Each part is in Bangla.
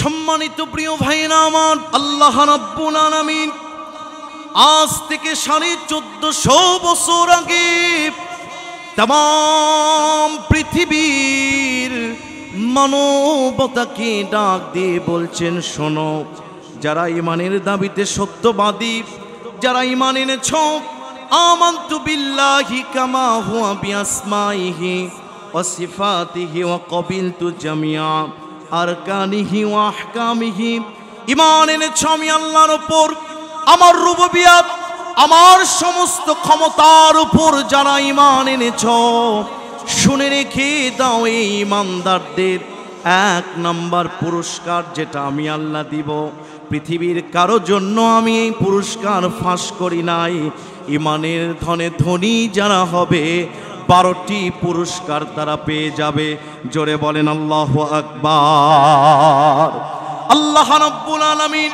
সম্মানিত প্রিয় ভাইরা আমার, আল্লাহ রাব্বুল আলামিন আজ থেকে 1450 বছর আগে तमाम পৃথিবীর মানবতাকে ডাক দিয়ে বলছেন, শোনো, যারা ঈমানের দাবিতে সত্যবাদী, যারা ঈমান এনেছ, আমানতু বিল্লাহি কামা হুয়া বিআসমাইহি ওয়া সিফাতিহি ওয়া ক্বাবিলতু জামিআ আরকানিহি ওয়া আহকামিহি। ঈমান এনেছ আমি আল্লাহর উপর, আমার রুবুবিয়ত, আমার সমস্ত ক্ষমতার উপর যারা ঈমান এনেছ, শুনে রেখে দাও, এই ঈমানদারদের 1 নম্বর পুরস্কার যেটা আমি আল্লাহ দিব, পৃথিবীর কারো জন্য আমি এই পুরস্কার ফাঁস করি নাই। ঈমানের ধনে ধনী যারা হবে 12টি পুরস্কার তারা পেয়ে যাবে। জোরে বলেন আল্লাহু আকবার। আল্লাহ রাব্বুল আলামিন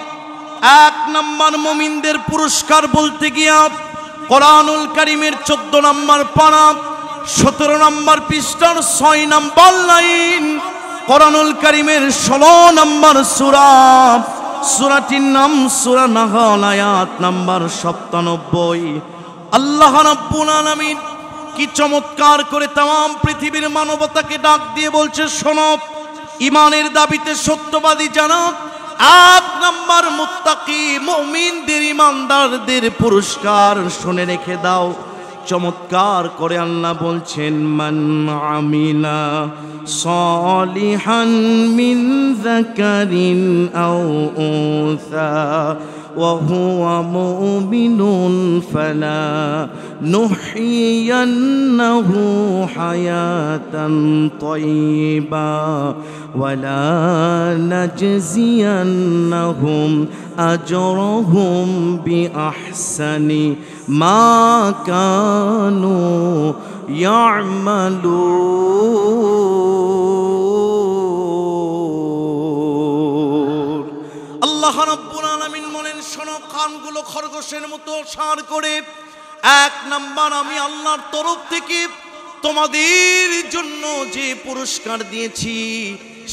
1 নম্বর মুমিনদের পুরস্কার বলতে গিয়া কোরআনুল কারীমের 14 নম্বর পারা 17 নম্বর পৃষ্ঠার 6 নম্বর লাইন, কোরআনুল কারীমের 16 নম্বর সূরা, সূরাটির নাম সূরা নাহল, আয়াত নম্বর 97। আল্লাহ রাব্বুল আলামিন কি চমৎকার করে तमाम পৃথিবীর মানবতাকে ডাক দিয়ে বলছে, শোনো, ঈমানের দাবিতে সত্যবাদী যারা 1 নম্বর মুত্তাকি মুমিনদের, ঈমানদারদের পুরস্কার শুনে রেখে দাও। চমৎকার করে আল্লাহ বলছেন, মান আমিলা সালিহান মিন যাকারিন আও উনসা ওয়া হুয়া মুমিনুন ফালা নুহইয়ান্নাহু হায়াতান তাইয়্যিবা ওয়ালা নাজজিয়ান্নাহুম আজরাহুম বিআহসানি মা কানু ইয়ামালুন। আল্লাহ রাব্বুল আলামিন বলেন, শোনো, কানগুলো খরগোশের মতো সার করে, 1 নাম্বার আমি আল্লাহর তরফ থেকে তোমাদের জন্য যে পুরস্কার দিয়েছি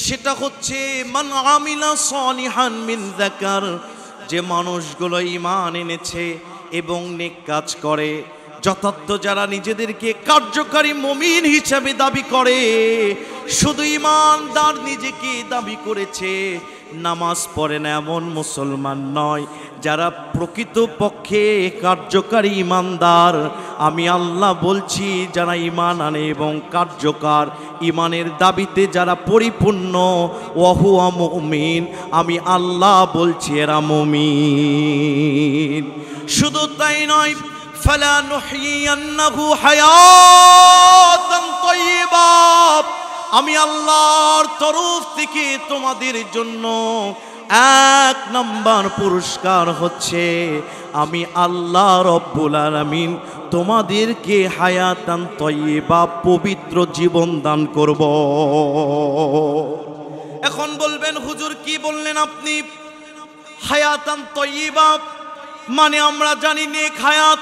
সেটা হচ্ছে মান আমিলা সালিহান মিন যাকার, যে মানুষগুলো ঈমান এনেছে এবং নেক কাজ করে, যথার্থ যারা নিজেদেরকে কার্যকারী মুমিন হিসেবে দাবি করে, শুধু ঈমানদার নিজেকে দাবি করেছে, নামাজ পড়ে না এমন মুসলমান নয়, যারা প্রকৃত পক্ষে কার্যকারী ঈমানদার, আমি আল্লাহ বলছি, যারা ঈমান আনে এবং কার্যকর ঈমানের দাবিতে যারা পরিপূর্ণ, ওয়াহুয়া মুমিন, আমি আল্লাহ বলছি এরা মুমিন। শুধু তাই নয়, ফালা নুহইয়ান্নাহু হায়াতান তাইয়্যিবা, আমি আল্লাহর তরফ থেকে তোমাদের জন্য 1 নম্বর পুরস্কার হচ্ছে, আমি আল্লাহ রব্বুল আলামিন তোমাদেরকে হায়াতান তাইয়্যিবা, পবিত্র জীবন দান করব। এখন বলবেন, হুজুর কি বললেন আপনি? হায়াতান তাইয়্যিবা মানে আমরা জানি নেক হায়াত।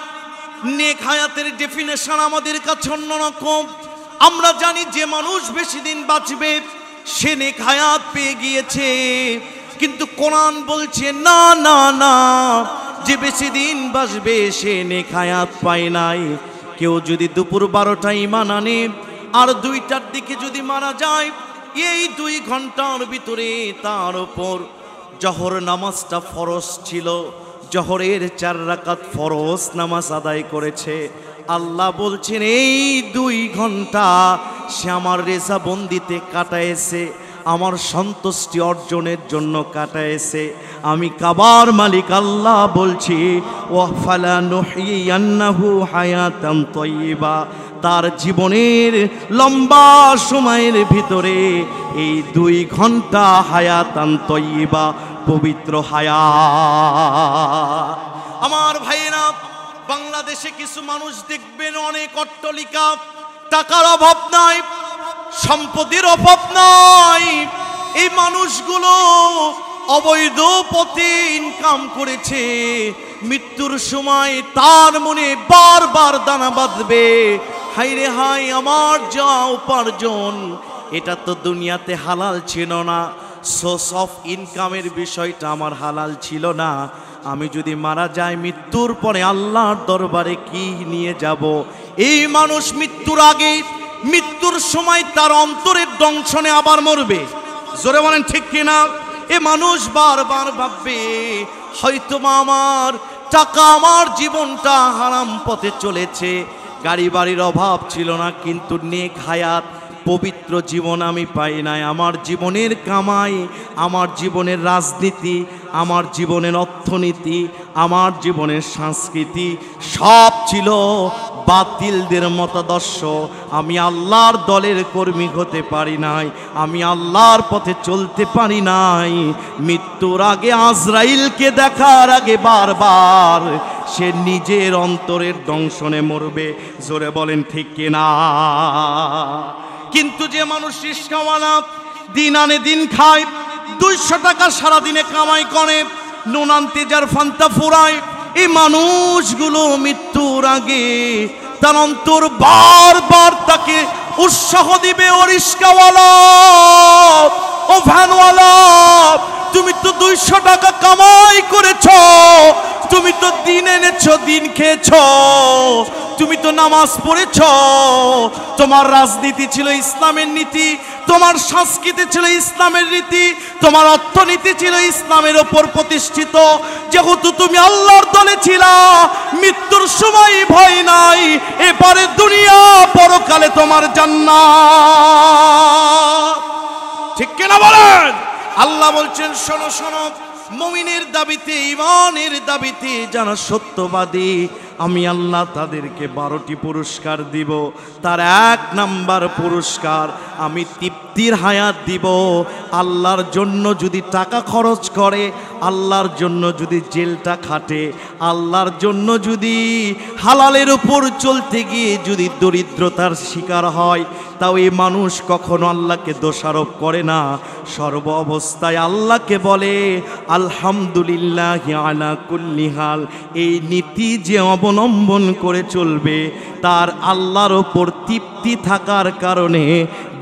নেক হায়াতের ডেফিনেশন আমাদের কাছে অন্যরকম। আমরা জানি যে মানুষ বেশি দিন বাঁচবে সে নেক হায়াত পেয়ে গিয়েছে, কিন্তু কোরআন বলছে না না না, যে বেশি দিন বাঁচবে সে নেক হায়াত পায় নাই। কেউ যদি দুপুর 12টায় ঈমান আনে আর 2টার দিকে যদি মারা যায়, এই 2 ঘন্টার ভিতরে তার উপর জহর নামাজটা ফরজ ছিল, জহরের 4 রাকাত ফরজ নামাজ আদায় করেছে। আল্লাহ বলছেন এই 2 ঘন্টা সে আমার রেজাবন্দিতে কাটায়েছে, আমার সন্তুষ্টি অর্জনের জন্য কাটায়েছে। আমি কাবার মালিক আল্লাহ বলছি, ওয়া ফালা নুহইয়ান্নাহু হায়াতান তাইয়্যিবা, তার জীবনের লম্বা সময়ের ভিতরে এই 2 ঘন্টা হায়াতান তাইয়্যিবা, পবিত্র হায়াত। আমার ভাইরা, বাংলাদেশে কিছু মানুষ দেখবেন অনেক অট্টালিকা, টাকার অভাব নাই, সম্পদের অভাব নাই, এই মানুষগুলো অবৈধ পথে ইনকাম করেছে। মৃত্যুর সময় তার মনে বারবার দানা বাঁধবে, হায় রে হায়, আমার যা উপার্জন এটা তো দুনিয়াতে হালাল ছিল না, সোর্স অফ ইনকামের বিষয়টা আমার হালাল ছিল না। আমি যদি মারা যাই মৃত্যুর পরে আল্লাহর দরবারে কি নিয়ে যাব? এই মানুষ মৃত্যুর আগে, মৃত্যুর সময় তার অন্তরের দংশনে আবার মরবে। জোরে বলেন ঠিক কিনা? এ মানুষ বারবার ভাববে হয়তোবা আমার টাকা, আমার জীবনটা হারাম পথে চলেছে, গাড়ি বাড়ির অভাব ছিল না, কিন্তু নেক হায়াত, পবিত্র জীবন আমি পাই নাই। আমার জীবনের কামাই, আমার জীবনের রাজনীতি, আমার জীবনের অর্থনীতি, আমার জীবনের সংস্কৃতি সব ছিল বাতিলদের মতাদর্শ। আমি আল্লাহর দলের কর্মী হতে পারি নাই, আমি আল্লাহর পথে চলতে পারি নাই। মৃত্যুর আগে আজরাইলকে দেখার আগে বারবার সে নিজের অন্তরের দংশনে মরবে। জোরে বলেন ঠিক কিনা? কিন্তু যে মানুষ রিস্কাওয়ালা, দিন আনে দিন খায়, 200 টাকা সারাদিনে কামাই করে, নুন আনতে যার ফান্তা ফুরায়, এই মানুষগুলো মৃত্যুর আগে তার অন্তর বারবার তাকে উৎসাহ দিবে, ও রিস্কাওয়ালা, ও ভ্যানওয়ালা, তুমি তো 200 টাকা কামাই করেছ, তুমি তো দিন এনেছ, দিন খেয়েছ, তুমি তো নামাজ পড়েছ, তোমার রাজনীতি ছিল ইসলামের নীতি, তোমার সংস্কৃতি ছিল ইসলামের রীতি, তোমার অর্থনীতি ছিল ইসলামের ওপর প্রতিষ্ঠিত। যেহেতু তুমি আল্লাহর দলে ছিলা, মৃত্যুর সময় ভয় নাই, এবারে দুনিয়া পরকালে তোমার জান্নাত। ঠিক কিনা বলেন? আল্লাহ বলছেন শোনো শোনো, মুমিনের দাবিতে, ঈমানের দাবিতে যারা সত্যবাদী, আমি আল্লাহ তাদেরকে 12টি পুরস্কার দিব। তার 1 নাম্বার পুরস্কার, আমি তৃপ্তির হায়াত দিব। আল্লাহর জন্য যদি টাকা খরচ করে, আল্লাহর জন্য যদি জেলটা খাটে, আল্লাহর জন্য যদি হালালের উপর চলতে গিয়ে যদি দরিদ্রতার শিকার হয়, তাও এই মানুষ কখনো আল্লাহকে দোষারোপ করে না। সর্ব অবস্থায় আল্লাহকে বলে আলহামদুলিল্লাহ আলা কুল্লি হাল। এই নীতি যে অবলম্বন করে চলবে, তার আল্লাহর ওপর তৃপ্তি থাকার কারণে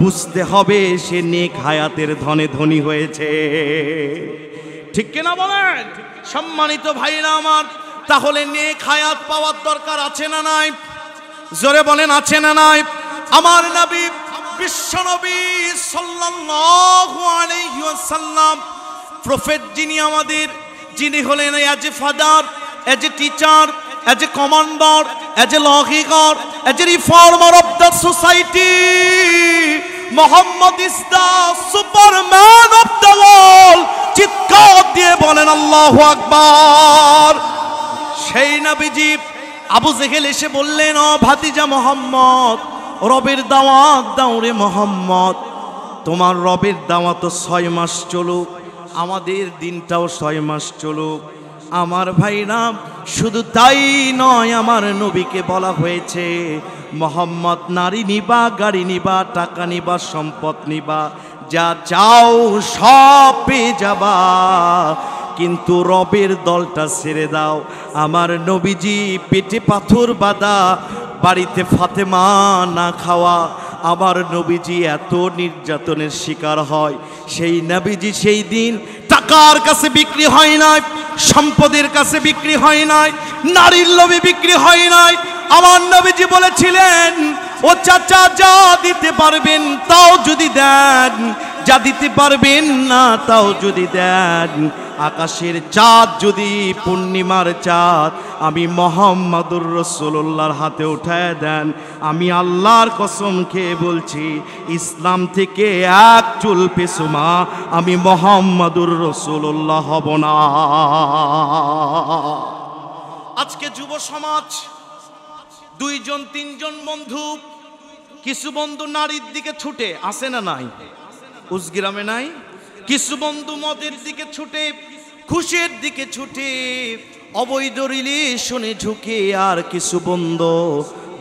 বুঝতে হবে সে নেক হায়াতের ধনে ধনী হয়েছে। ঠিক কিনা বলেন? সম্মানিত ভাইরা আমার, তাহলে নেক হায়াত পাওয়ার দরকার আছে না নাই? জোরে বলেন আছে না নাই? আমার নবী, বিশ্বনবী সাল্লাল্লাহু আলাইহি ওয়াসাল্লাম, প্রফেট যিনি আমাদের, যিনি হলেন as a father, as a teacher, as a commander, as a lawgiver, as a reformer of the society, Muhammad is the superman of the world. চিৎকার দিয়ে বলেন আল্লাহু আকবার। সেই নবীজি, আবু জেহেল এসে বললেন, ও ভাতিজা মোহাম্মদ, রবের দাওয়াত দাও রে মোহাম্মদ। তোমার রবের দাওয়াত 6 মাস চলুক, আমাদের দিনটাও 6 মাস চলুক। আমার ভাইরা, শুধু তাই নয়, আমার নবীকে বলা হয়েছে, মোহাম্মদ, নারী নিবা, গাড়ি নিবা, টাকা নিবা, সম্পদ নিবা, যা চাও সব পেয়ে যাবা, কিন্তু রবের দলটা ছেড়ে দাও। আমার নবীজি পেটে পাথর বাঁধা, বাড়িতে ফাতেমা না খাওয়া, আমার নবীজি এত নির্যাতনের শিকার হয়। সেই নবীজি সেই দিন টাকার কাছে বিক্রি হয় নাই, সম্পদের কাছে বিক্রি হয় নাই, নারীর লোভে বিক্রি হয় নাই। আমার নবীজি বলেছিলেন, ও চাচা, যা দিতে পারবেন তাও যদি দেন, যা দিতে পারবেন না তাও যদি দেন, আকাশের চাঁদ যদি পূর্ণিমার চাঁদ আমি মুহাম্মাদুর রাসূলুল্লাহর হাতে উঠায় দেন, আমি আল্লাহর কসম খেয়ে বলছি, ইসলাম থেকে 1 চুল পেছুমা আমি মুহাম্মাদুর রাসূলুল্লাহ হব না। আজকে যুব সমাজ, 2 জন 3 জন বন্ধু, কিছু বন্ধু নারীর দিকে ছুটে, আসে না নাই? উজগ্রামে নাই? কিছু বন্ধু মদের দিকে ছুটে, খুশির দিকে ছুটে, অবৈধ রিলেশনে ঝুঁকে, আর কিছু বন্ধু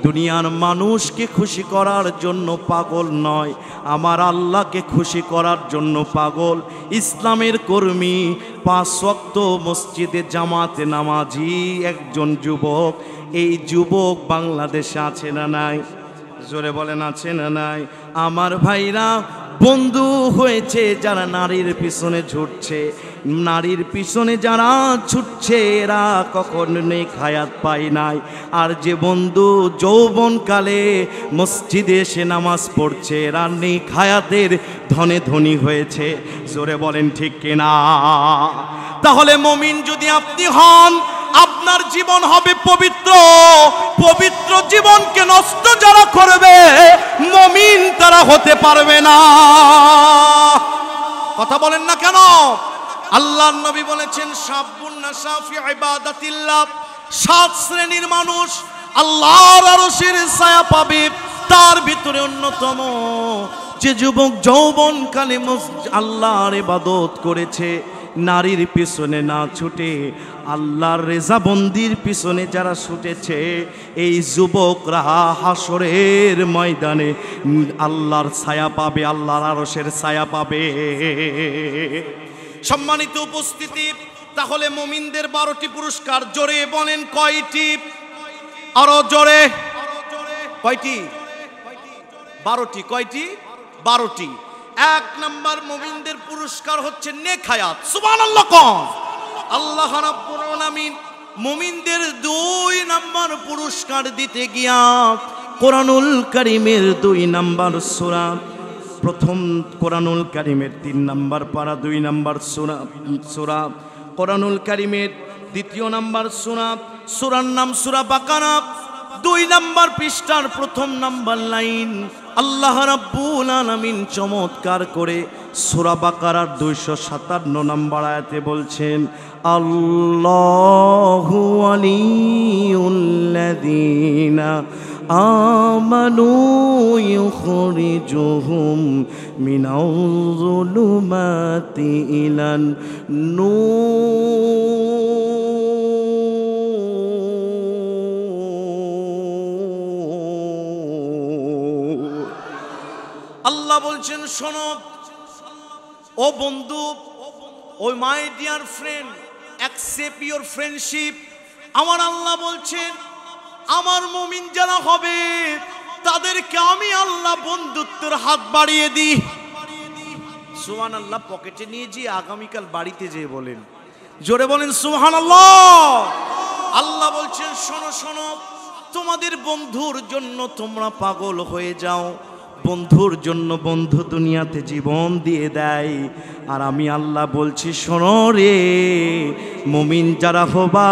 দুনিয়ার মানুষকে খুশি করার জন্য পাগল নয়, আমার আল্লাহকে খুশি করার জন্য পাগল। ইসলামের কর্মী, 5 ওয়াক্ত মসজিদে জামাতে নামাজি একজন যুবক। এই যুবক বাংলাদেশে আছে না নাই? জোরে বলেন আছে না নাই? আমার ভাইরা, বন্ধু হয়েছে যারা নারীর পিছনে ছুটছে, নারীর পিছনে যারা ছুটছে এরা কখনো নেক হায়াত পায় নাই। আর যে বন্ধু যৌবনকালে মসজিদে এসে নামাজ পড়ছে এরা নেক হায়াতের ধনে ধনী হয়েছে। জোরে বলেন ঠিক কিনা? তাহলে মুমিন যদি আপনি হন, আপনার জীবন হবে পবিত্র। পবিত্র জীবনকে নষ্ট যারা করবে মুমিন তারা হতে পারবে না। কথা বলেন না কেন? আল্লাহর নবী বলেছেন শাবুন নাশা ফি ইবাদাতিল্লাহ, 7 শ্রেণীর মানুষ আল্লাহর আরশের ছায়া পাবে। তার ভিতরে অন্যতম যে যুবক যৌবনকালে আল্লাহর ইবাদত করেছে, নারীর পিছনে না ছুটে আল্লাহর রেজাবন্দির পিছনে যারা ছুটেছে, এই যুবকরা হাসরের ময়দানে আল্লাহর ছায়া পাবে, আল্লাহর আরশের ছায়া পাবে। সম্মানিত উপস্থিতি, তাহলে মুমিনদের 12টি পুরস্কার। জোরে বলেন কয়টি? আরো জোরে। কয়টি? 12টি। কয়টি? 12টি। 1 নাম্বার মুমিনদের পুরস্কার হচ্ছে নেক হায়াত। সুবহানাল্লাহ কোন? আল্লাহ রাব্বুল আলামিন মুমিনদের 2 নাম্বার পুরস্কার দিতে গিয়া কোরআনুল কারীমের 2 নাম্বার সূরা, প্রথম কোরআনুল কারীমের 3 নাম্বার পারা 2 নাম্বার সূরা কোরআনুল কারীমের 2 নাম্বার সূরার নাম সূরা বাকারা, 2 নাম্বার পৃষ্ঠার 1 নাম্বার লাইন। আল্লাহ রাব্বুল আলামিন চমৎকার করে সূরা বাকারার 257 নাম্বার আয়াতে বলছেন, আল্লাহু ওয়ালিয়ুল্লাযীনা আমানু ইউখরিজুহুম মিনাজ-যুলুমাতি ইলান নূর। আল্লাহ বলছেন, শোনো ও বন্ধু, oh my dear friend, accept your friendship. আমার আল্লাহ বলছেন, আমার মুমিন যারা হবে তাদেরকে আমি আল্লাহ বন্ধুত্বের হাত বাড়িয়ে দিই। সুবহানাল্লাহ। পকেটে নিয়ে যে আগামীকাল বাড়িতে যেয়ে বলেন, জোরে বলেন সুবহানাল্লাহ। আল্লাহ বলছেন, শোনো শোনো, তোমাদের বন্ধুর জন্য তোমরা পাগল হয়ে যাও। বন্ধুর জন্য বন্ধু দুনিয়াতে জীবন দিয়ে দেয়। আর আমি আল্লাহ বলছি, শোনো রে মুমিন যারা হবা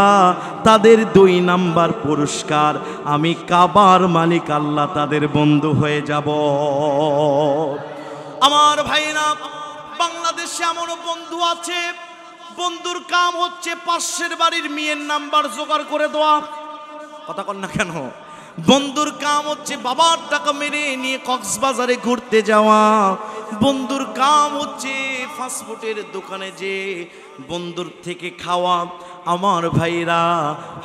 তাদের 2 নাম্বার পুরস্কার, আমি কাবার মালিক আল্লাহ তাদের বন্ধু হয়ে যাব। আমার ভাইরা, বাংলাদেশে এমনও বন্ধু আছে, বন্ধুর কাম হচ্ছে পাশের বাড়ির মেয়ের নাম্বার জোগাড় করে দেওয়া। কথা কন না কেন? বন্ধুর কাম হচ্ছে বাবার টাকা মেরে নিয়ে কক্সবাজারে ঘুরতে যাওয়া। বন্ধুর কাম হচ্ছে ফাস্টফুডের দোকানে যে বন্ধুর থেকে খাওয়া। আমার ভাইরা,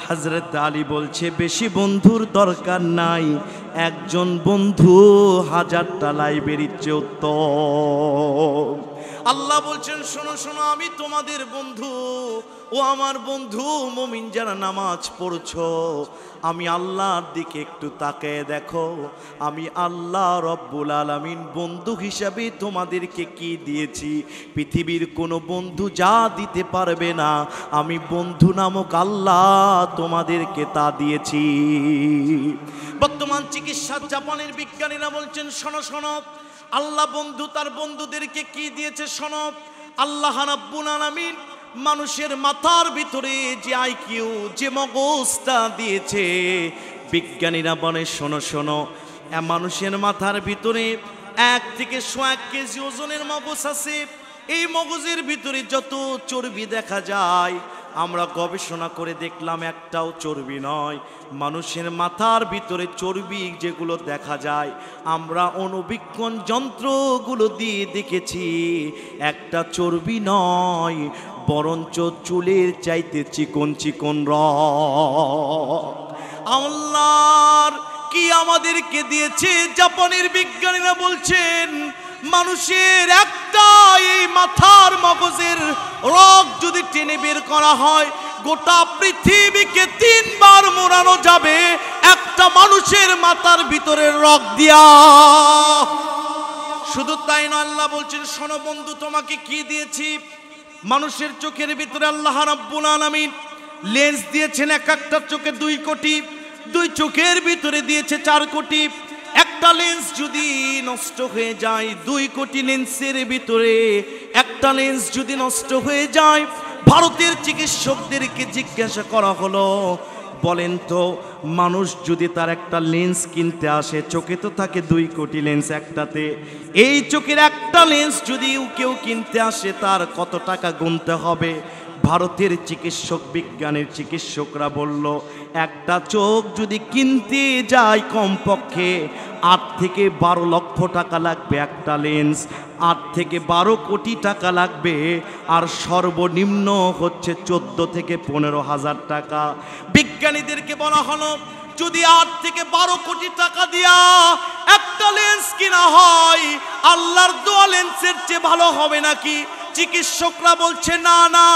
হযরত আলী বলছে, বেশি বন্ধুর দরকার নাই, একজন বন্ধু 1000টা লাইব্রেরির চেয়ে উত্তম। আল্লাহ বলছেন, শোনো শোনো, আমি তোমাদের বন্ধু। ও আমার বন্ধু মুমিন যারা নামাজ পড়ছো, আমি আল্লাহর দিকে একটু তাকিয়ে দেখো। আমি আল্লাহ রব্বুল আলামিন বন্ধু হিসাবে তোমাদেরকে কি দিয়েছি? পৃথিবীর কোনো বন্ধু যা দিতে পারবে না, আমি বন্ধু নামক আল্লাহ তোমাদেরকে তা দিয়েছি। বর্তমান চিকিৎসার জাপানের বিজ্ঞানীরা বলছেন, শোনো শোনো, আল্লাহ বন্ধু তার বন্ধুদেরকে কি দিয়েছে শোনো। আল্লাহ রাব্বুল আলামিন মানুষের মাথার ভিতরে যে আইকিউ, যে মগজটা দিয়েছে, বিজ্ঞানীরা বলে, শোনো শোনো, মানুষের মাথার ভিতরে 1 থেকে 100 কেজি ওজনের মগজ আছে। এই মগজের ভিতরে যত চর্বি দেখা যায়, আমরা গবেষণা করে দেখলাম একটাও চর্বি নয়। মানুষের মাথার ভিতরে চর্বি যেগুলো দেখা যায়, আমরা অণুবীক্ষণ যন্ত্রগুলো দিয়ে দেখেছি, একটা চর্বি নয়, বরঞ্চ চুলের চাইতে চিকন চিকন রক। আল্লাহর কি আমাদেরকে দিয়েছে? জাপানের বিজ্ঞানীরা বলছেন, মানুষের একটা এই মাথার মগজের রক যদি টেনে বের করা হয়, গোটা পৃথিবীকে 3 বার মোড়ানো যাবে একটা মানুষের মাথার ভিতরের রক দিয়া। শুধু তাই নয়, আল্লাহ বলছেন শোনো বন্ধু তোমাকে কি দিয়েছি। মানুষের চোখের ভিতরে আল্লাহ রাব্বুল আলামিন লেন্স দিয়েছেন, এক একটা চোখে 2 কোটি, 2 চোখের ভিতরে দিয়েছে 4 কোটি। একটা লেন্স যদি নষ্ট হয়ে যায়, 2 কোটি লেন্সের ভিতরে একটা লেন্স যদি নষ্ট হয়ে যায়, ভারতের চিকিৎসকদেরকে জিজ্ঞাসা করা হলো, বলেন তো মানুষ যদি তার একটা লেন্স কিনতে আসে, চোখে তো থাকে 2 কোটি লেন্স একটাতে, এই চোখের একটা লেন্স যদি কেউ কিনতে আসে তার কত টাকা গুনতে হবে? ভারতের চিকিৎসক, বিজ্ঞানের চিকিৎসকরা বলল, একটা চোখ যদি কিনতে যায় কমপক্ষে 8 থেকে 12 লক্ষ টাকা লাগবে একটা লেন্স, 8 থেকে 12 কোটি টাকা লাগবে, আর সর্বনিম্ন হচ্ছে 14 থেকে 15,000 টাকা। বিজ্ঞানীদেরকে বলা হলো যদি 8 থেকে 12 কোটি টাকা দিয়া একটা লেন্স কিনা হয়, আল্লাহর দোয়া লেন্সের চেয়ে ভালো হবে নাকি? চিকিৎসকরা বলছে না না,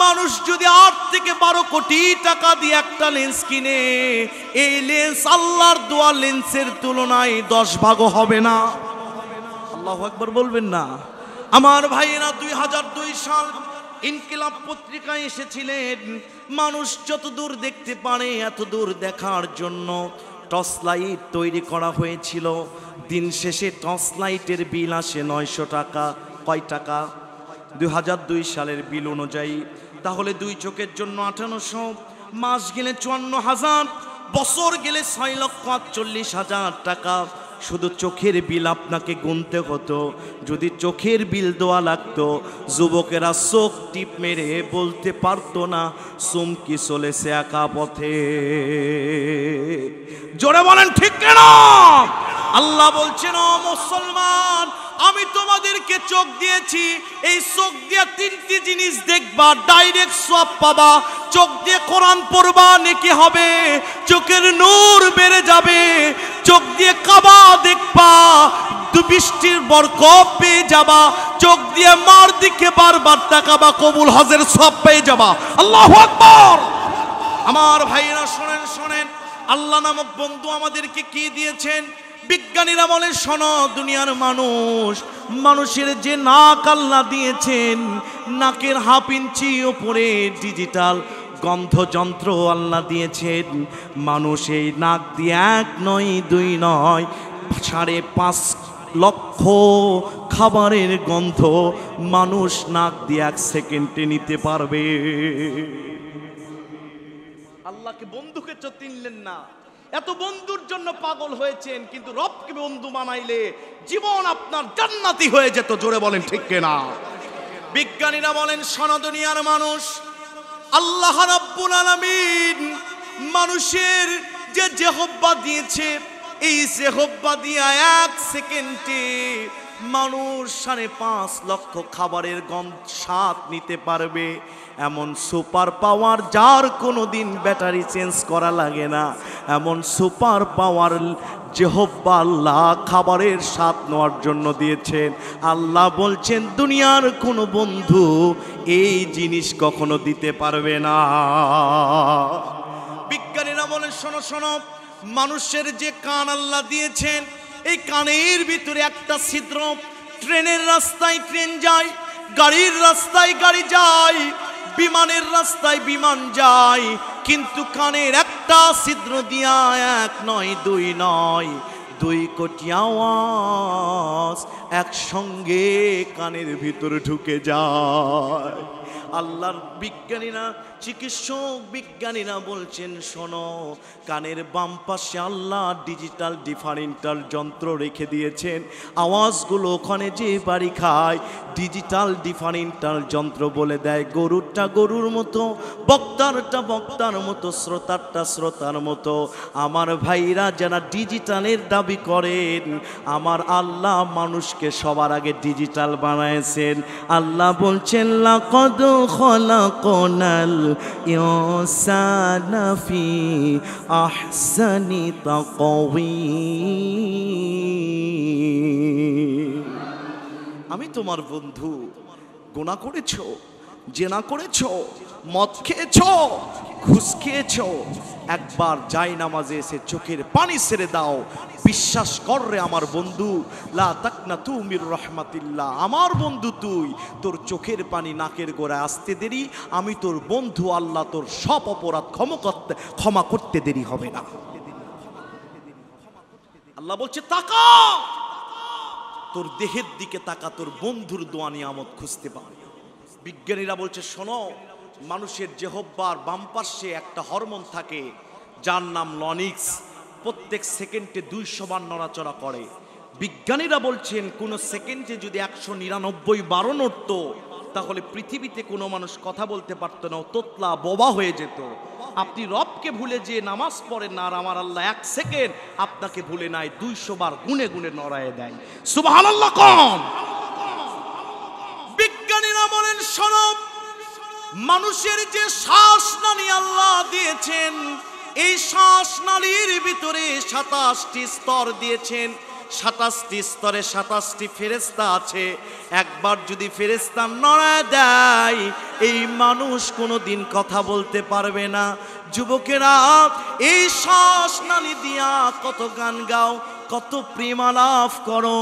মানুষ যদি 8 থেকে 12 কোটি টাকা দিয়ে একটা লেন্স কিনে, এই লেন্স আল্লাহর দোয়া লেন্সের তুলনায় 10 ভাগও হবে না। আল্লাহু আকবার বলবেন না? আমার ভাইয়েরা 2002 সাল ইনকিলাব পত্রিকায় এসেছিলেন, মানুষ যত দূর দেখতে পারে এত দূর দেখার জন্য টর্চ লাইট তৈরি করা হয়েছিল। দিন শেষে টর্চ লাইটের বিল আসে 900 টাকা। কয় টাকা? 2002 সালের বিল অনুযায়ী তাহলে 2 চোখের জন্য 5800, মাস গেলে 54,000, বছর গেলে 6,48,000 টাকা। শুধু চোখের বিল আপনাকে গুনতে হতো। যদি চোখের বিল দেওয়া লাগতো, যুবকেরা চোখ টিপ মেরে বলতে পারতো না চুমকি চলেছে একা পথে। জোরে বলেন ঠিক কেন? আল্লাহ বলছেন, ও মুসলমান, আমি তোমাদেরকে চোখ দিয়েছি, এই চোখ দিয়ে 3টি জিনিস দেখবা, ডাইরেক্ট সওয়াব পাবা। চোখ দিয়ে কোরআন পড়বা, নেকি হবে, চোখের নূর বেড়ে যাবে। চোখ দিয়ে কাবা দেখবা, বৃষ্টির বরকত পেয়ে যাবা। চোখ দিয়ে মার দিকে বারবার তাকাবা, কবুল হজের সওয়াব পেয়ে যাবা। আল্লাহু আকবার। আমার ভাইরা শোনেন শোনেন, আল্লাহ নামক বন্ধু আমাদেরকে কি দিয়েছেন? বিজ্ঞানীরা বলেন শোনো, দুনিয়ার মানুষের যে নাক আল্লাহ দিয়েছেন, নাকের 1/2 ইঞ্চি উপরে ডিজিটাল গন্ধযন্ত্র আল্লাহ দিয়েছেন। মানুষ এই নাক দিয়ে 1 নয় 2 নয় 5.5 লক্ষ খাবারের গন্ধ মানুষ নাক দিয়ে 1 সেকেন্ডে নিতে পারবে। আল্লাহকে বন্ধুকে তো চিনলেন না, এত বন্ধুর জন্য পাগল হয়েছেন, কিন্তু রবকে বন্ধু বানাইলে জীবন আপনার জান্নাতি হয়ে যেত। জোরে বলেন ঠিক কিনা? বিজ্ঞানীরা বলেন শোনো, দুনিয়ার মানুষ, আল্লাহ রাব্বুল আলামিন মানুষের যে জিহ্বা দিয়েছে, এই জিহ্বা দিয়ে 1 সেকেন্ডে মানুষ 5.5 লক্ষ খাবারের স্বাদ নিতে পারবে। এমন সুপার পাওয়ার যার কোনোদিন ব্যাটারি চেঞ্জ করা লাগে না, এমন সুপার পাওয়ার জিহ্বা আল্লাহ খাবারের স্বাদ নেওয়ার জন্য দিয়েছেন। আল্লাহ বলছেন দুনিয়ার কোনো বন্ধু এই জিনিস কখনো দিতে পারবে না। বিজ্ঞানীরা বলেন শোনো শোনো, মানুষের যে কান আল্লাহ দিয়েছেন, এই কানের ভিতরে একটা ছিদ্র। ট্রেনের রাস্তায় ট্রেন যায়, গাড়ির রাস্তায় গাড়ি যায়, বিমানের রাস্তায় বিমান যায়, কিন্তু কানের একটা ছিদ্র দিয়া 1 নয় 2 নয় 2 কোটি আওয়াজ একসঙ্গে কানের ভিতরে ঢুকে যায়। আল্লাহর বিজ্ঞানীরা, চিকিৎসক বিজ্ঞানীরা বলছেন শোনো, কানের বাম পাশে আল্লাহ ডিজিটাল ডিফারেন্টাল যন্ত্র রেখে দিয়েছেন। আওয়াজগুলো ওখানে যে বাড়ি খায়, ডিজিটাল ডিফারেন্টাল যন্ত্র বলে দেয় গরুরটা গরুর মতো, বক্তারটা বক্তার মতো, শ্রোতারটা শ্রোতার মতো। আমার ভাইরা যারা ডিজিটালের দাবি করেন, আমার আল্লাহ মানুষকে সবার আগে ডিজিটাল বানাইছেন। আল্লাহ বলছেন লাকাদ খলাকনাল ইনসানা ফি আহসানি তাকওয়িম। আমি তোমার বন্ধু। গুনাহ করেছো, জেনা করেছো, মদ খেয়েছো, ঘুষ খেয়েছো, একবার যাই নামাজে এসে চোখের পানি ছেড়ে দাও। বিশ্বাস কর রে আমার বন্ধু, লা তাকনাতু মির রাহমাতিল্লাহ, আমার বন্ধু তুই, তোর চোখের পানি নাকের গোড়ায় আসতে দেরি, আমি তোর বন্ধু আল্লাহ তোর সব অপরাধ ক্ষমা করতে দেরি হবে না। আল্লাহ বলছে তাকা, তোর দেহের দিকে তাকা, তোর বন্ধুর দোয়া নিয়ামত খুঁজতে পাবে। বিজ্ঞানীরা বলছে শোনো, মানুষের জিহ্বার বাম পাশে একটা হরমোন থাকে যার নাম লনিক্স, প্রত্যেক সেকেন্ডে 200 বার নড়াচড়া করে। বিজ্ঞানীরা বলছেন কোন সেকেন্ডে যদি 199 বার নড়ত তাহলে পৃথিবীতে কোনো মানুষ কথা বলতে পারতো না, তোতলা বোবা হয়ে যেত। আপনি রবকে ভুলে যে নামাজ পড়েন না, আর আমার আল্লাহ 1 সেকেন্ড আপনাকে ভুলে নাই, 200 বার গুনে গুনে নড়ায় দেয়। সুবহানাল্লাহ কোন? বিজ্ঞানীরা বলেন শোনো, মানুষের যে শ্বাসনালী আল্লাহ দিয়েছেন, এই শ্বাসনালীর ভিতরে 27টি স্তর দিয়েছেন। 27টি স্তরে 27টি ফেরেশতা আছে। একবার যদি ফেরেশতা নড়ায় দেয় এই মানুষ কোনোদিন কথা বলতে পারবে না। যুবকেরা, এই শ্বাসনালী দিয়া কত গান গাও, কত প্রেমালাপ করো,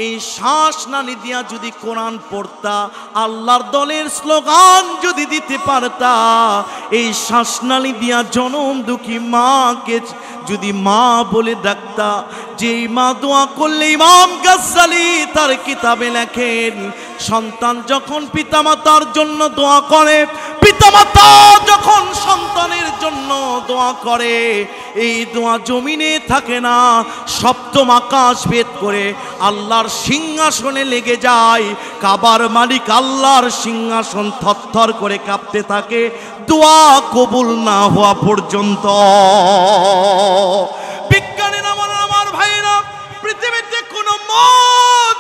এই শ্বাসনালী দিয়া যদি কোরআন পড়তা, আল্লাহর দলের স্লোগান যদি দিতে পারতা, এই শ্বাসনালী দিয়া জনম দুঃখী মাকে যদি মা বলে ডাকতা, যেই মা দোয়া করলে ইমাম গাজ্জালি তার কিতাবে লেখেন, সন্তান যখন পিতামাতার জন্য দোয়া করে, পিতামাতা যখন সন্তানের জন্য দোয়া করে, এই দোয়া জমিনে থাকে না, সপ্তম আকাশ ভেদ করে আল্লাহর সিংহাসনে লেগে যায়। কাবার মালিক আল্লাহর সিংহাসন থরথর করে কাঁপতে থাকে দোয়া কবুল না হওয়া পর্যন্ত। বিজ্ঞানীরা বলেন আমার ভাইরা, পৃথিবীতে কোনো মা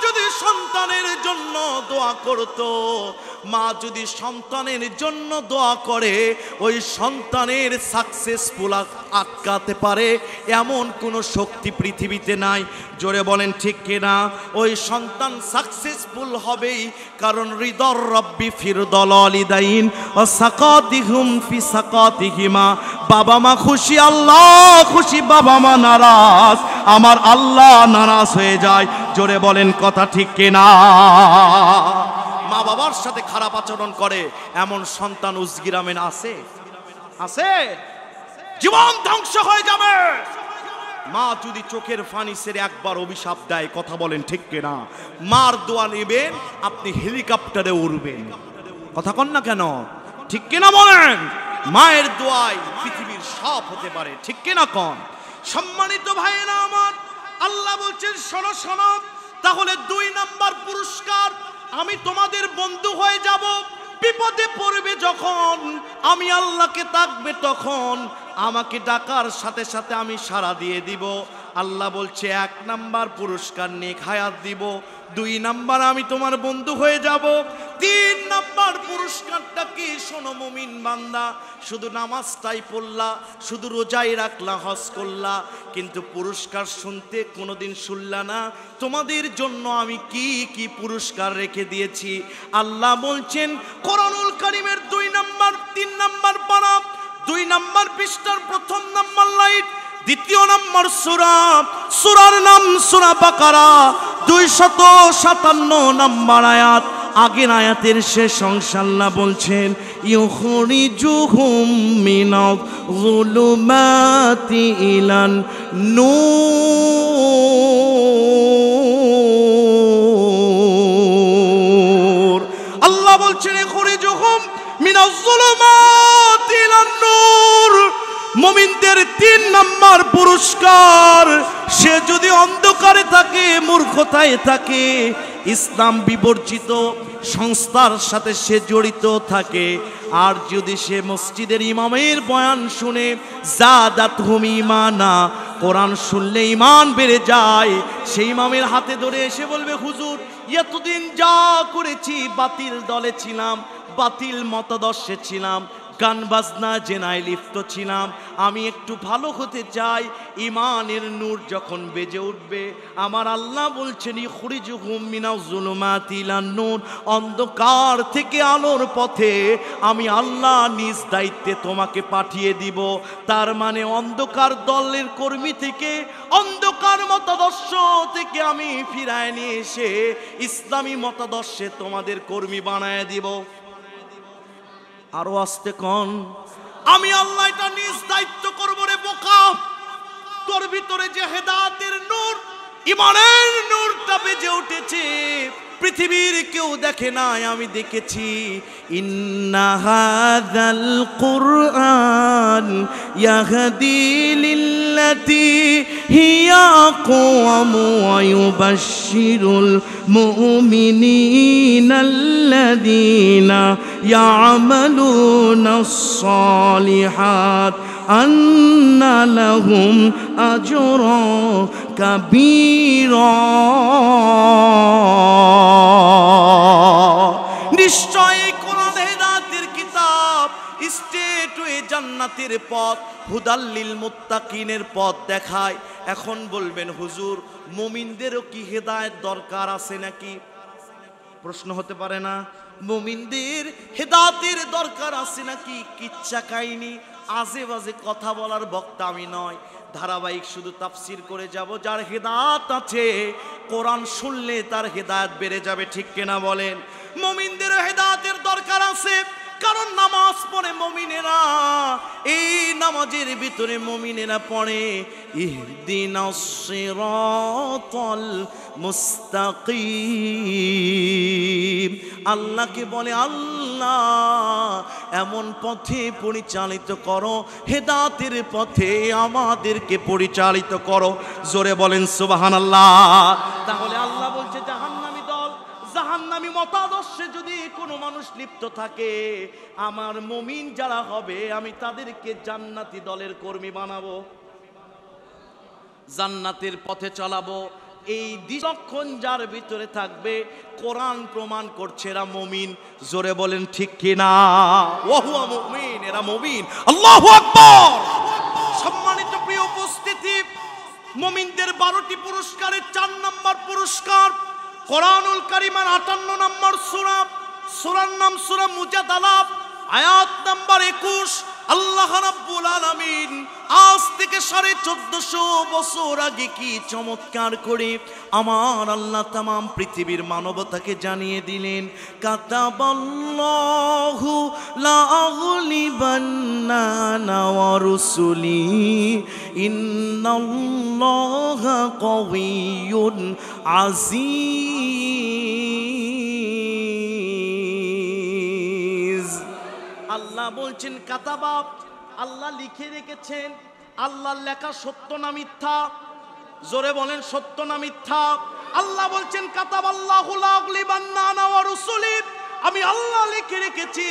যদি সন্তানের জন্য দোয়া করতো, মা যদি সন্তানের জন্য দোয়া করে, ওই সন্তানের সাকসেসফুল আটকাতে পারে এমন কোনো শক্তি পৃথিবীতে নাই। জোরে বলেন ঠিক কিনা? ওই সন্তান সাকসেসফুল হবেই, কারণ হৃদর রব্বি ফিরদল আলিদাইন ও সাকাতিহুম ফি সাকাতিহিমা। বাবা মা খুশি, আল্লাহ খুশি, বাবা মা নারাজ, আমার আল্লাহ নারাজ হয়ে যায়। জোরে বলেন কথা ঠিক কিনা? মা বাবার সাথে খারাপ আচরণ করে এমন সন্তান উজগিরামেন আছে? আছে? জীবন ধ্বংস হয়ে যাবে। মা যদি চোখের পানি ছেড়ে একবার অভিশাপ দেয়, কথা বলেন ঠিক কিনা? মার দোয়া নেবেন, আপনি হেলিকপ্টারে উড়বেন। কথা কন না কেন? ঠিক কিনা বলেন? মায়ের দোয়ায় পৃথিবীর সব হতে পারে, ঠিক কিনা কন? সম্মানিত ভাইয়েরা আমার, আল্লাহ বলছেন শোনো শোনো, তাহলে 2 নাম্বার পুরস্কার, আমি তোমাদের বন্ধু হয়ে যাব। বিপদে পড়বে যখন আমি আল্লাহকে ডাকবে, তখন আমাকে ডাকার সাথে সাথে আমি সাড়া দিয়ে দিব। আল্লাহ বলছে 1 নাম্বার পুরস্কার নেক হায়াত দিব, 2 নাম্বার আমি তোমার বন্ধু হয়ে যাব, 3 নাম্বার পুরস্কারটা কি শোনো মুমিন বান্দা, শুধু নামাজটাই পড়লা, শুধু রোজাই রাখলা, হজ করলা, কিন্তু পুরস্কার শুনতে কোনোদিন শুনলা না তোমাদের জন্য আমি কি কি পুরস্কার রেখে দিয়েছি। আল্লাহ বলছেন কোরআনুল কারীমের 2 নাম্বার 3 নাম্বার পারা, 2 নাম্বার পৃষ্ঠার 1 নাম্বার লাইট, 2 নাম্বার সূরা, সূরার নাম সূরা বাকারা, 257 নাম্বার আয়াত। আগের আয়াতের শেষ অংশ আল্লাহ বলছেন ইউখরিজুহুম মিনায-যুলুমাতি ইলান নূর। আল্লাহ বলছেন ইউখরিজুহুম মিনায-যুলুমাতি ইলান নূর। মুমিনদের 3 নাম্বার পুরস্কার, সে যদি অন্ধকারে থাকে, মূর্খতায় থাকে, ইসলাম বিবর্জিত সংস্থার সাথে সে জড়িত থাকে, আর যদি সে মসজিদের ইমামের বয়ান শুনে জাদাতহুম ঈমানা, কোরআন শুনলে ঈমান বেড়ে যায়, সেই ইমামের হাতে ধরে এসে বলবে হুজুর এতদিন যা করেছি বাতিল দলে ছিলাম, বাতিল মতাদর্শে ছিলাম, গান বাজনা জেনায় লিপ্ত ছিলাম, আমি একটু ভালো হতে চাই। ইমানের নূর যখন বেজে উঠবে, আমার আল্লাহ বলছেন ইখরিজুহুম মিনাজ যুলুমাতি ইলান নূর, অন্ধকার থেকে আলোর পথে আমি আল্লাহ নিজ দায়িত্বে তোমাকে পাঠিয়ে দিব। তার মানে অন্ধকার দলের কর্মী থেকে, অন্ধকার মতাদর্শ থেকে আমি ফিরায় নিয়ে এসে ইসলামী মতাদর্শে তোমাদের কর্মী বানায় দিব। আরো আস্তে কন, আমি আল্লাহ এটা নিজ দায়িত্ব করবো রে বোকা। তোর ভিতরে যে হেদায়েতের নূর, ইমানের নূরটা বেজে উঠেছে, পৃথিবীর কেউ দেখে নাই, আমি দেখেছি। ইন্না হাযাল কুরআন ইয়াহদি লিল্লাতী হিয়া আকওয়াম ওয়া ইউবাশশিরুল মুমিনিনাল্লাযীনা ইয়া'মালুনাস সালিহাত আন্না লাহুম আজরান কাবীরা। নিশ্চয় কোরআন হেদায়েতের কিতাব, স্টেটওয়ে জান্নাতের পথ, হুদাল্লিল মুত্তাকিনের পথ দেখায়। এখন বলবেন হুজুর, মুমিনদেরও কি হেদায়েত দরকার আছে নাকি? প্রশ্ন হতে পারে না, মুমিনদের হেদায়েতের দরকার আছে নাকি? কিচ্ছা কাহিনী আজে বাজে কথা বলার বক্তা আমি নয়, ধারাবাহিক শুধু তাফসির করে যাব। যার হেদায়েত আছে, কোরআন শুনলে তার হেদায়েত বেড়ে যাবে, ঠিক কিনা বলেন? মুমিনদের হেদায়েতের দরকার আছে, কারণ নামাজ পড়ে মুমিনেরা, এই নামাজের ভিতরে মুমিনেরা পড়ে ইহদিনাস সিরাতাল মুস্তাকিম। আল্লাহকে বলে, আল্লাহ এমন পথে পরিচালিত করো, হেদায়েতের পথে আমাদেরকে পরিচালিত করো। জোরে বলেন সুবহানাল্লাহ। তাহলে আল্লাহ বলছে জাহান্নামী দল, জাহান্নামী মতাদর্শে যদি কোনো মানুষ লিপ্ত থাকে, আমার মুমিন যারা হবে আমি তাদেরকে জান্নাতি দলের কর্মী বানাবো, জান্নাতের পথে চালাবো। এই বিচক্ষণ যার ভিতরে থাকবে, কোরআন প্রমাণ করছে এরা মুমিন। জোরে বলেন ঠিক কিনা? ওহুয়া মুমিন, এরা মুমিন। আল্লাহু আকবার। সম্মানিত প্রিয় উপস্থিতি, মুমিনদের 12টি পুরস্কারের 4 নম্বর পুরস্কার কোরআনুল কারীমের 58 নম্বর সূরা, সূরার নাম সূরা মুজাদালা, আয়াত নাম্বার 21। আল্লাহ রাব্বুল আলামিন আজ থেকে 1450 বছর আগে কি চমৎকার করে আমার আল্লাহ তামাম পৃথিবীর মানবতাকে জানিয়ে দিলেন, কাতাবাল্লাহু লা আগলিবান্না আনা ওয়া রুসুলি ইন্নাল্লাহা কাওয়িয়্যুন আজিজ। আল্লাহ বলছেন কাতাবা, আল্লাহ লিখে রেখেছেন। আল্লাহর লেখা সত্য না মিথ্যা? জোরে বলেন সত্য না মিথ্যা? আল্লাহ বলছেন কাতাবাল্লাহু লা আগলিবান্না আনা ওয়া রুসুলি, আমি আল্লাহ লিখে রেখেছি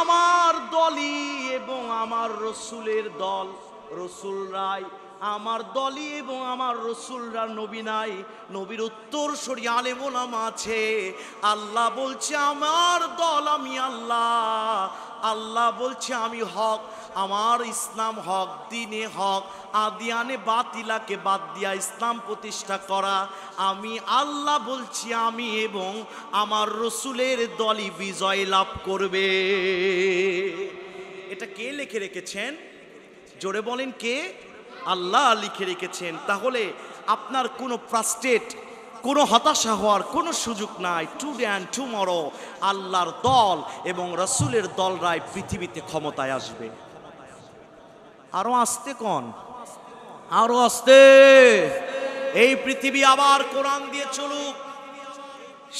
আমার দলই এবং আমার রসুলের দল, রসুলরাই আমার দলই এবং আমার রসুলরা নবী নাই, নবীর উত্তরসূরি আলেম ওলামা আছে। আল্লাহ বলছে আমার দল আমি আল্লাহ, আল্লাহ বলছে আমি হক, আমার ইসলাম হক, দ্বীনে হক, আদিয়ানে বাতিলাকে বাদ দিয়া ইসলাম প্রতিষ্ঠা করা। আমি আল্লাহ বলছি আমি এবং আমার রসুলের দলই বিজয় লাভ করবে। এটা কে লিখে রেখেছেন? জোরে বলেন কে? আল্লাহ লিখে রেখেছেন। তাহলে আপনার কোনো ফ্রাস্ট্রেট, কোনো হতাশা হওয়ার কোনো সুযোগ নাই। টুডে অ্যান্ড টুমরো আল্লাহর দল এবং রসুলের দলরাই পৃথিবীতে ক্ষমতায় আসবে। আরো আসতে কোন, আরো আসতে। এই পৃথিবী আবার কোরআন দিয়ে চলুক।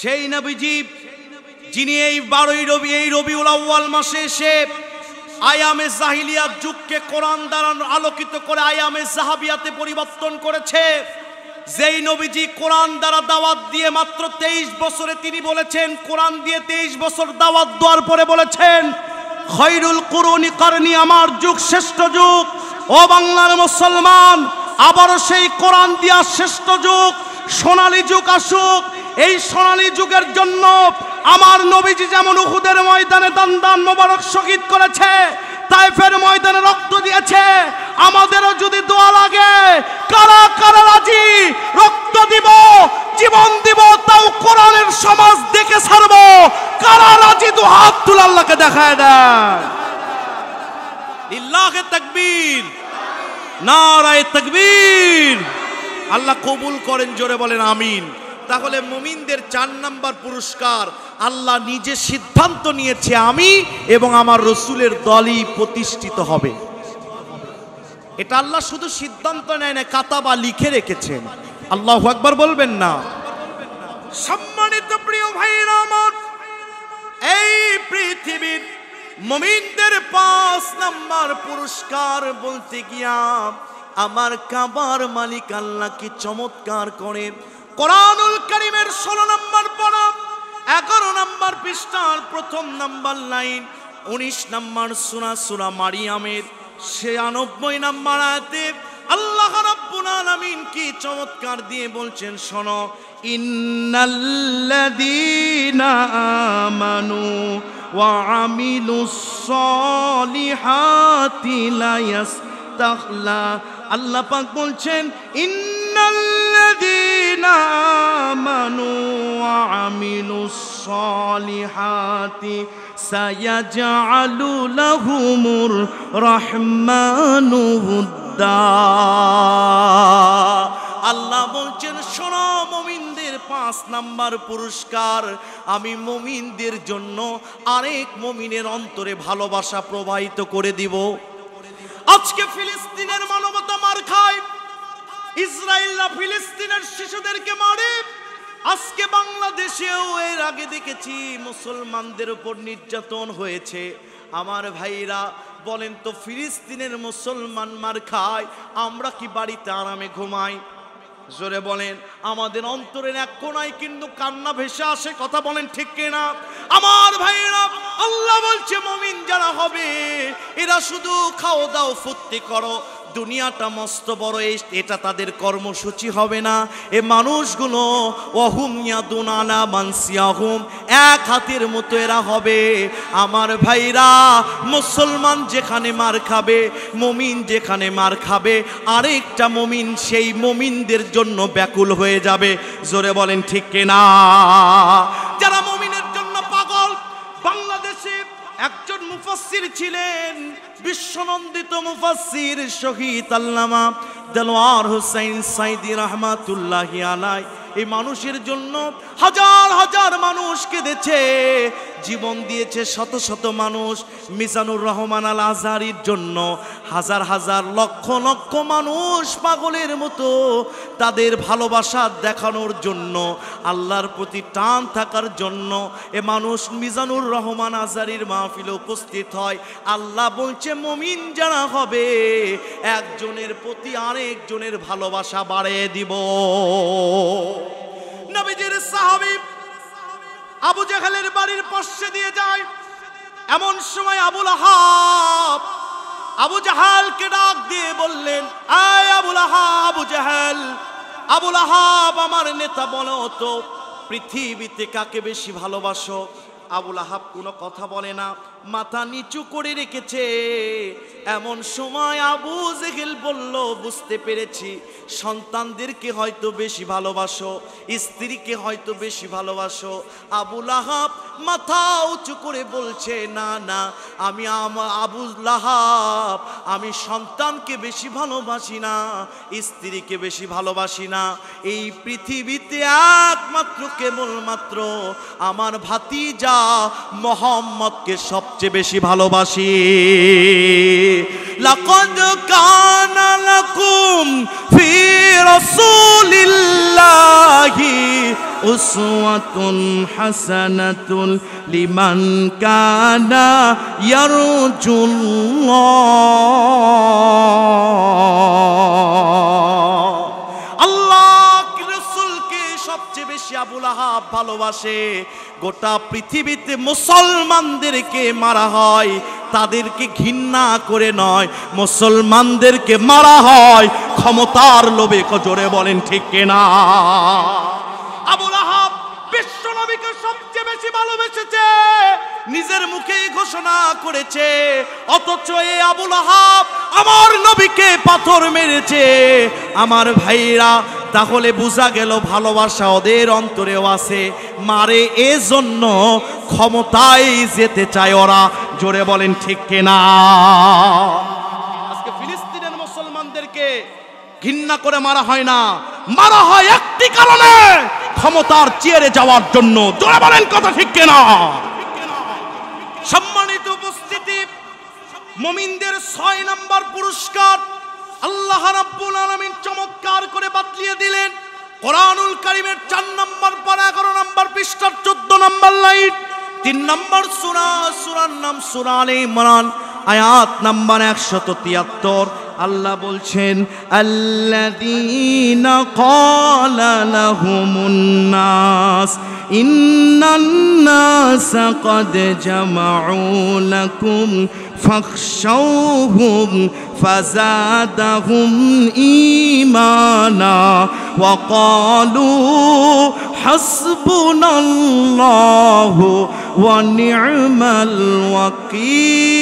সেই নবীজি যিনি এই 12ই রবি, এই রবিউল আউয়াল মাসে এসে আয়ামে জাহিলিয়াত যুগকে কোরআন দ্বারা আলোকিত করে আয়ামে জাহাবিয়াতে পরিবর্তন করেছে, যেই নবীজি কোরআন দ্বারা দাওয়াত দিয়ে মাত্র 23 বছরে তিনি বলেছেন, কোরআন দিয়ে 23 বছর দাওয়াত দেওয়ার পরে বলেছেন খৈরুল কুরুনি কারনি, আমার যুগ শ্রেষ্ঠ যুগ। ও বাংলার মুসলমান, আবারও সেই কোরআন দিয়া শ্রেষ্ঠ যুগ, সোনালী যুগ আসুক। এই সোনালী যুগের জন্য আমার নবীজি যেমন উহুদের ময়দানে দান মোবারক শহীদ করেছে, তায়েফের ময়দানে রক্ত দিয়েছে, আমাদেরও যদি দোয়া লাগে, কারা কারা রাজি রক্ত দিব, জীবন দিব, তাও কোরআনের সমাজ দেখে ছাড়বো? কারা রাজি? দু হাত তুলে আল্লাহকে দেখায় দেয়। লিল্লাহে তাকবীর, নারায়ে তাকবীর। আল্লাহ কবুল করেন, জোরে বলেন আমিন। তাহলে মুমিনদের 4 নাম্বার পুরস্কার, আল্লাহ নিজে সিদ্ধান্ত নিয়েছে আমি এবং আমার রসুলের দলই প্রতিষ্ঠিত হবে। এটা আল্লাহ শুধু সিদ্ধান্ত নেয় না, কাতাবা লিখে রেখেছেন। আল্লাহু আকবার বলবেন না? সম্মানিত প্রিয় ভাইরা আমার, এই পৃথিবীর মুমিনদের 5 নাম্বার পুরস্কার বলতে গিয়া আমার কাবার মালিক আল্লাহ কি চমৎকার করে কোরআনুল কারীমের 16 নাম্বার পারা 11 নাম্বার পৃষ্ঠার 1 নাম্বার লাইন 19 নাম্বার সূরা মারিয়ামের 96 নাম্বার আয়াতে আল্লাহ রাব্বুল আলামিন কি চমৎকার দিয়ে বলছেন, শোনো, ইন্নাল্লাযীনা আমানু ওয়া আমিলুস সলিহাতি লা ইস্তাখলা। আল্লাহ পাক বলছেন, ইন্নাল্লাযীনা আমানু ওয়া আমিলুস সলিহাতি সায়াজআলু লাহুমুর রাহমানু হুদ্দা। আল্লাহ বলছেন, শোনো, মুমিনদের 5 নাম্বার পুরস্কার, আমি মুমিনদের জন্য আরেক মুমিনের অন্তরে ভালোবাসা প্রবাহিত করে দিব। আজকে ফিলিস্তিনের মানবতা মার খায়, ইসরায়েলরা ফিলিস্তিনের শিশুদেরকে মারে। আজকে বাংলাদেশেও এর আগে দেখেছি মুসলমানদের উপর নির্যাতন হয়েছে। আমার ভাইরা বলেন তো, ফিলিস্তিনের মুসলমান মার খায়, আমরা কি বাড়িতে আরামে ঘুমাই? জোরে বলেন। আমাদের অন্তরের এক কোণায় কিন্তু কান্না ভেসে আসে। কথা বলেন ঠিক কিনা? আমার ভাইরা, আল্লাহ বলছে মুমিন যারা হবে এরা শুধু খাও দাও ফুর্তি করো, দুনিয়াটা মস্ত বড়, এটা তাদের কর্মসূচি হবে না। এ মানুষগুলো ওয়াহুম ইয়াদুন আলা মানসিয়াহুম, এক হাতের মতো এরা হবে। আমার ভাইরা, মুসলমান যেখানে মার খাবে, মুমিন যেখানে মার খাবে, আরেকটা মুমিন সেই মুমিনদের জন্য ব্যাকুল হয়ে যাবে। জোরে বলেন ঠিক কিনা? যারা মুমিনের জন্য পাগল। বাংলাদেশে একজন মুফাসসির ছিলেন, বিশ্বনন্দিত মুফাসসির শহীদ আল্লামা দেলোয়ার হোসেন সাইদি রহমাতুল্লাহি আলাইহি। এই মানুষের জন্য হাজার হাজার মানুষ কেঁদেছে, জীবন দিয়েছে শত শত মানুষ। মিজানুর রহমান আল আজহারীর জন্য হাজার হাজার লক্ষ লক্ষ মানুষ পাগলের মতো তাদের ভালোবাসা দেখানোর জন্য, আল্লাহর প্রতি টান থাকার জন্য এ মানুষ মিজানুর রহমান আজহারীর মাহফিলে উপস্থিত হয়। আল্লাহ বলছে, মুমিন যারা হবে একজনের প্রতি আরেকজনের ভালোবাসা বাড়িয়ে দিব। নবীজির সাহাবী আবু জাহেলের বাড়ির পাশে দিয়ে যায়। এমন সময় আবু জাহালকে ডাক দিয়ে বললেন, আয় আবুল আহাব, আবুল আহাব আমার নেতা, বলো তো পৃথিবীতে কাকে বেশি ভালোবাসো? আবুল আহাব কোনো কথা বলে না, মাথা নিচু করে রেখেছে। এমন সময় আবু জেহেল বলল, বুঝতে পেরেছি, সন্তানদেরকে হয়তো বেশি ভালোবাসো, স্ত্রীকে হয়তো বেশি ভালোবাসো। আবুল আহাব মাথা উঁচু করে বলছে, না না, আমি আবুল আহাব আমি সন্তানকে বেশি ভালোবাসি না, স্ত্রীকে বেশি ভালোবাসি না। এই পৃথিবীতে একমাত্র কেবলমাত্র আমার ভাতিজা মুহাম্মদকে সবচেয়ে বেশি ভালোবাসি। লাকাদ কানা লাকুম ফি রাসূলিল্লাহি উসওয়াতুন হাসানাতুন লিমান কানা ইয়ারজুল্লাহ। আল্লাহ রাসূলকে সবচেয়ে বেশি আবুল আহাব ভালোবাসে। গোটা পৃথিবীতে মুসলমানদেরকে মারা হয় তাদেরকে ঘৃণা করে নয়, মুসলমানদেরকে মারা হয় ক্ষমতার লোভে। জোরে বলেন ঠিক কিনা? আবুল আহাব বেশি ভালোবেসেছে, নিজের মুখেই ঘোষণা করেছে, অথচ এই আবুল আহাব আমার নবীকে পাথর মেরেছে। আমার ভাইরা, তাহলে বোঝা গেল ভালোবাসা ওদের অন্তরেও আছে, মারে এজন্য ক্ষমতায় যেতে চায় ওরা। জোরে বলেন ঠিক কিনা? আজকে ফিলিস্তিনের মুসলমানদেরকে ঘৃণা করে মারা হয় না, মারা হয় একটি কারণে, ক্ষমতার চেয়ারে যাওয়ার জন্য। জোরে বলেন কথা ঠিক কিনা? সম্মানিত উপস্থিতি, মুমিনদের 6 নাম্বার পুরস্কার আল্লাহ রাব্বুল আলামিন চমৎকার করে বাতলিয়ে দিলেন। কোরআনুল কারীমের 4 নাম্বার পারা 11 নাম্বার পৃষ্ঠার 14 নাম্বার লাইন, 3 নাম্বার সূরা, সূরার নাম সূরা আলে ইমরান, আয়াত নাম্বার 173। আল্লাহ বলছেন, আল্লাযীনা ক্বালা লাহুমুন নাস ইন্নান নাসা ক্বাদ জামাউ লাকুম ফাখশাউহুম ফাযাদাহুম ঈমানা ওয়া ক্বালু হাসবুনাল্লাহু ওয়া নি'মাল ওয়াকিল।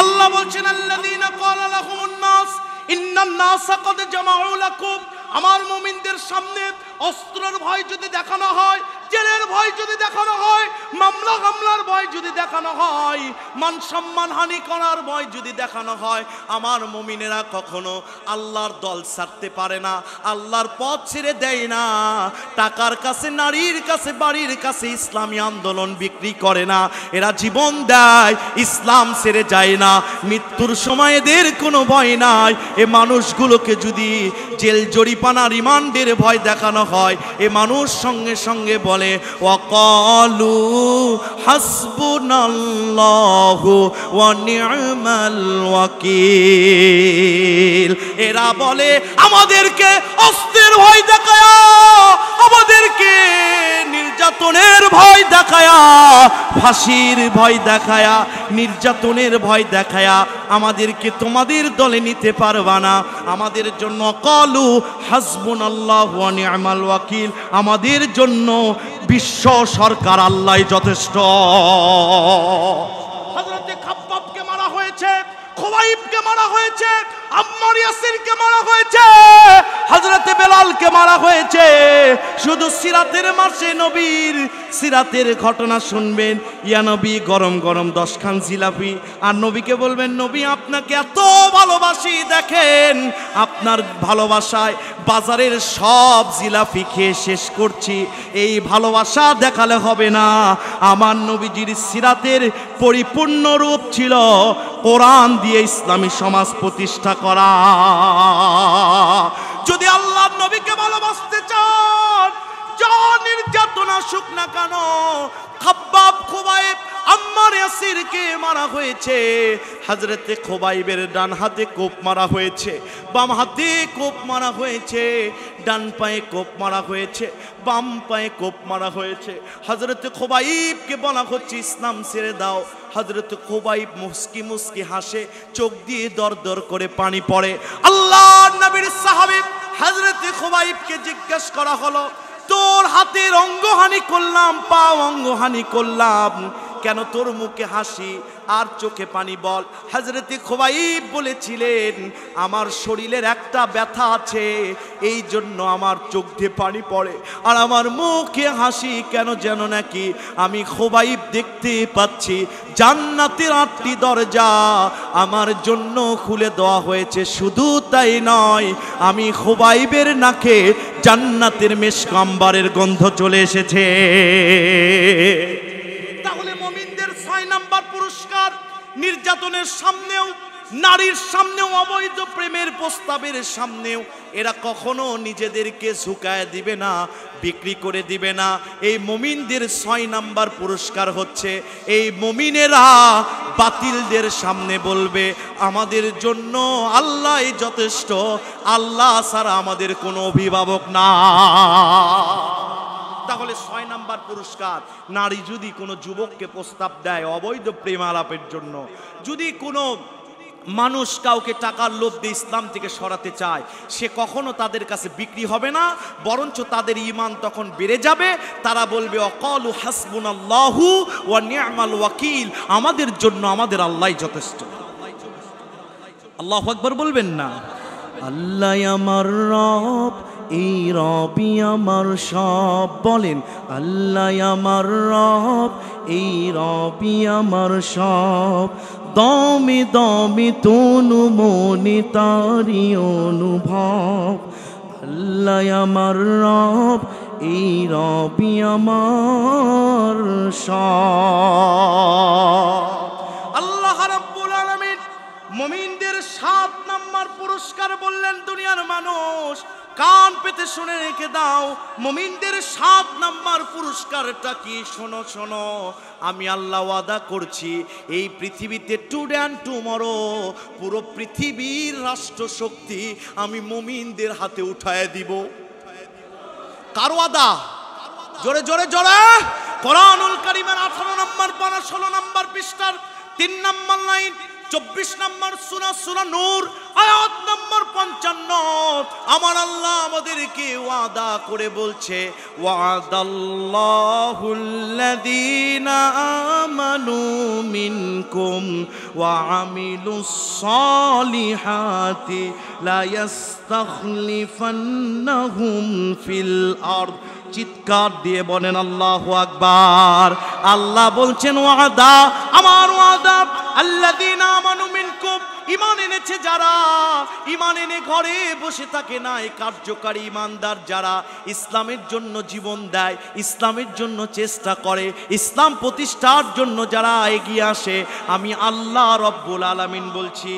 আল্লাহ বলছেন, আল্লাযীনা ক্বালা লাহুমুন নাস ইন্নান নাসা ক্বাদ জামাউ লাকুম। আমার মুমিনদের সামনে অস্ত্রের ভয় যদি দেখানো হয়, জেলের ভয় যদি দেখানো হয়, মামলা হামলার ভয় যদি দেখানো হয়, মান সম্মান হানি করার ভয় যদি দেখানো হয়, আমার মুমিনেরা কখনো আল্লাহর দল ছাড়তে পারে না, আল্লাহর পথ ছেড়ে দেয় না। টাকার কাছে, নারীর কাছে, বাড়ির কাছে ইসলামী আন্দোলন বিক্রি করে না, এরা জীবন দেয়, ইসলাম ছেড়ে যায় না। মৃত্যুর সময় এদের কোনো ভয় নাই। এ মানুষগুলোকে যদি জেল জরিপানা, রিমান্ডের ভয় দেখানো হয়, এ মানুষ সঙ্গে সঙ্গে বলে, ওয়াকালু হাসবুনাল্লাহু ওয়া নি'মাল ওয়াকিল। এরা বলে, আমাদেরকে অস্ত্রের ভয় দেখায়া, আমাদেরকে নির্যাতনের ভয় দেখায়া, ফাঁসির ভয় দেখায়া, নির্যাতনের ভয় দেখায়া আমাদেরকে তোমাদের দলে নিতে পারবা না। আমাদের জন্য ক্বালু হাসবুনাল্লাহু ওয়া নি'মাল ওয়াকিল, আমাদের জন্য বিশ্ব সরকার আল্লাহই যথেষ্ট। হযরতে খাব্বাবকে মারা হয়েছে, খুবাইবকে মারা হয়েছে, আম্মার ইয়াসিরকে মারা হয়েছে, হযরতে বেলালকে মারা হয়েছে। শুধু সিরাতের মাসে নবীর সিরাতের ঘটনা শুনবেন, ইয়া নবী গরম গরম 10 খান জিলাপি, আর নবীকে বলবেন, নবী আপনাকে এত ভালোবাসি, দেখেন আপনার ভালোবাসায় বাজারের সব জিলাপি খেয়ে শেষ করছি। এই ভালোবাসা দেখালে হবে না। আমার নবীজির সিরাতের পরিপূর্ণ রূপ ছিল কোরআন দিয়ে ইসলামী সমাজ প্রতিষ্ঠা করা। যদি আল্লাহর নবীকে ভালোবাসতে চান, যা নির্যাতনা আসুক না কেন, খাব্বাব, খুবাইব, আম্মার ইয়াসিরকে মারা হয়েছে। হযরতে খুবাইবের ডান হাতে কোপ মারা হয়েছে, বাম হাতে কোপ মারা হয়েছে, ডান পায়ে কোপ মারা হয়েছে, বাম পায়ে কোপ মারা হয়েছে। হযরতে খুবাইবকে বলা হচ্ছে, ইসলাম ছেড়ে দাও। হযরতে খুবাইব মুস্কি মুস্কি হাসে, চোখ দিয়ে দর দর করে পানি পড়ে। আল্লাহর নবীর সাহাবী হযরতে খুবাইবকে জিজ্ঞেস করা হলো, তোর হাতের অঙ্গহানি করলাম, পা অঙ্গহানি করলাম, কেন তোর মুখে হাসি আর চোখে পানি বল? হযরতে খুবাইব বলেছিলেন, আমার শরীরের একটা ব্যথা আছে, এই জন্য আমার চোখ দিয়ে পানি পড়ে, আর আমার মুখে হাসি কেন যেন নাকি আমি খুবাইব দেখতে পাচ্ছি জান্নাতের 8টি দরজা আমার জন্য খুলে দেওয়া হয়েছে। শুধু তাই নয়, আমি খুবাইবের নাকে জান্নাতের মেশক আম্বারের গন্ধ চলে এসেছে। তাহলে মুমিনদের 6 নাম্বার পুরস্কার, নির্যাতনের সামনেও, নারীর সামনেও, অবৈধ প্রেমের প্রস্তাবের সামনেও এরা কখনো নিজেদেরকে ঝুঁকায় দিবে না, বিক্রি করে দিবে না। এই মুমিনদের 6 নাম্বার পুরস্কার হচ্ছে, এই মুমিনেরা বাতিলদের সামনে বলবে, আমাদের জন্য আল্লাহই যথেষ্ট, আল্লাহ ছাড়া আমাদের কোনো অভিভাবক না। তাহলে 6 নাম্বার পুরস্কার, নারী যদি কোনো যুবককে প্রস্তাব দেয় অবৈধ প্রেম আলাপের জন্য, যদি কোনো মানুষ কাউকে টাকার লোভ দিয়ে ইসলাম থেকে সরাতে চায়, সে কখনো তাদের কাছে বিক্রি হবে না, বরঞ্চ তাদের ঈমান তখন বেড়ে যাবে। তারা বলবে অকালু হাসবুনাল্লাহু ওয়া নি'মাল ওয়াকিল, আমাদের জন্য আমাদের আল্লাহই যথেষ্ট। আল্লাহু আকবার বলবেন না? আল্লাহ আমার রব, এই রবই আমার সব। বলেন আল্লাহ আমার রব, এই রবই আমার সব। দমে দমে তনু মনে তারি অনুভব। আল্লাহ আমার রব, এই রবই আমার সব। আল্লাহ রাব্বুল আলামিন মুমিনদের 7 নাম্বার পুরস্কার বললেন। দুনিয়ার মানুষ কান পেতে শুনে রেখে দাও, মুমিনদের 7 নাম্বার পুরস্কারটা কি? শোনো শোনো, আমি আল্লাহ ওয়াদা করছি এই পৃথিবীতে টুডে অ্যান্ড টুমরো পুরো পৃথিবীর রাষ্ট্র শক্তি আমি মুমিনদের হাতে উঠায় দিব। কার ওয়াদা? জোরে জোরে জোরে। কোরআনুল কারীমের 18 নম্বর পারা 16 নম্বর পৃষ্ঠার 3 নম্বর লাইন, 24 নম্বর সূরা সূরা নূর আয়াত নম্বর 55। আমার আল্লাহ আমাদেরকে ওয়াদা করে বলছে, ওয়াদাল্লাহুল্লাযীনা আমানু মিনকুম ওয়া আমিলুস সালিহাতি লা ইস্তাখলিফান্নাহুম ফিল আরদ। চিৎকার দিয়ে বলেন আল্লাহু আকবার। আল্লাহ বলছেন ওয়াদা, আমার ওয়াদা, আল্লাযীনা আমানু মিনকুম, ঈমান এনেছে যারা, ঈমান এনে ঘরে বসে থাকে না, এই কার্যকারী ঈমানদার যারা ইসলামের জন্য জীবন দেয়, ইসলামের জন্য চেষ্টা করে, ইসলাম প্রতিষ্ঠার জন্য যারা এগিয়ে আসে, আমি আল্লাহ রব্বুল আলামিন বলছি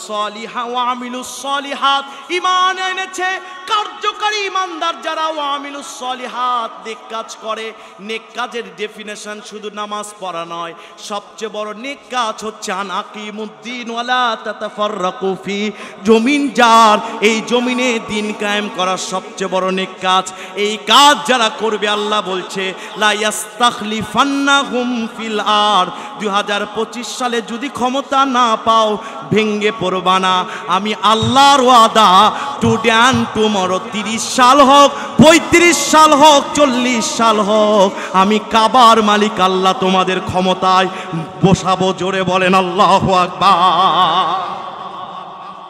সালিহা ওয়া আমিলুস সালিহাত, ঈমান এনেছে কার্যকারী ঈমানদার যারা, ওয়া আমিলুস সালিহাত, নেক কাজ করে। নেক কাজের ডেফিনেশন শুধু নামাজ পড়া নয়, সবচেয়ে বড় নেক কাজ হচ্ছে আন আকিমুদ্দিন ওয়ালা তাতাফাররাকু ফি, জমিন যার, এই জমিনে দিন কায়েম করা সবচেয়ে বড় নেক কাজ। এই কাজ যারা করবে আল্লাহ বলছে লা ইস্তাখলিফান্নাহুম ফিল আরদ। 2025 সালে যদি ক্ষমতা না পাও ভেঙ্গে পড়বা না, আমি আল্লাহর ওয়াদা টুডে অ্যান্ড টুমরো 30 সাল হোক, 35 সাল হোক, 40 সাল হোক, আমি কাবার মালিক আল্লাহ তোমাদের ক্ষমতায় বসাবো। জোরে বলেন আল্লাহু আকবার।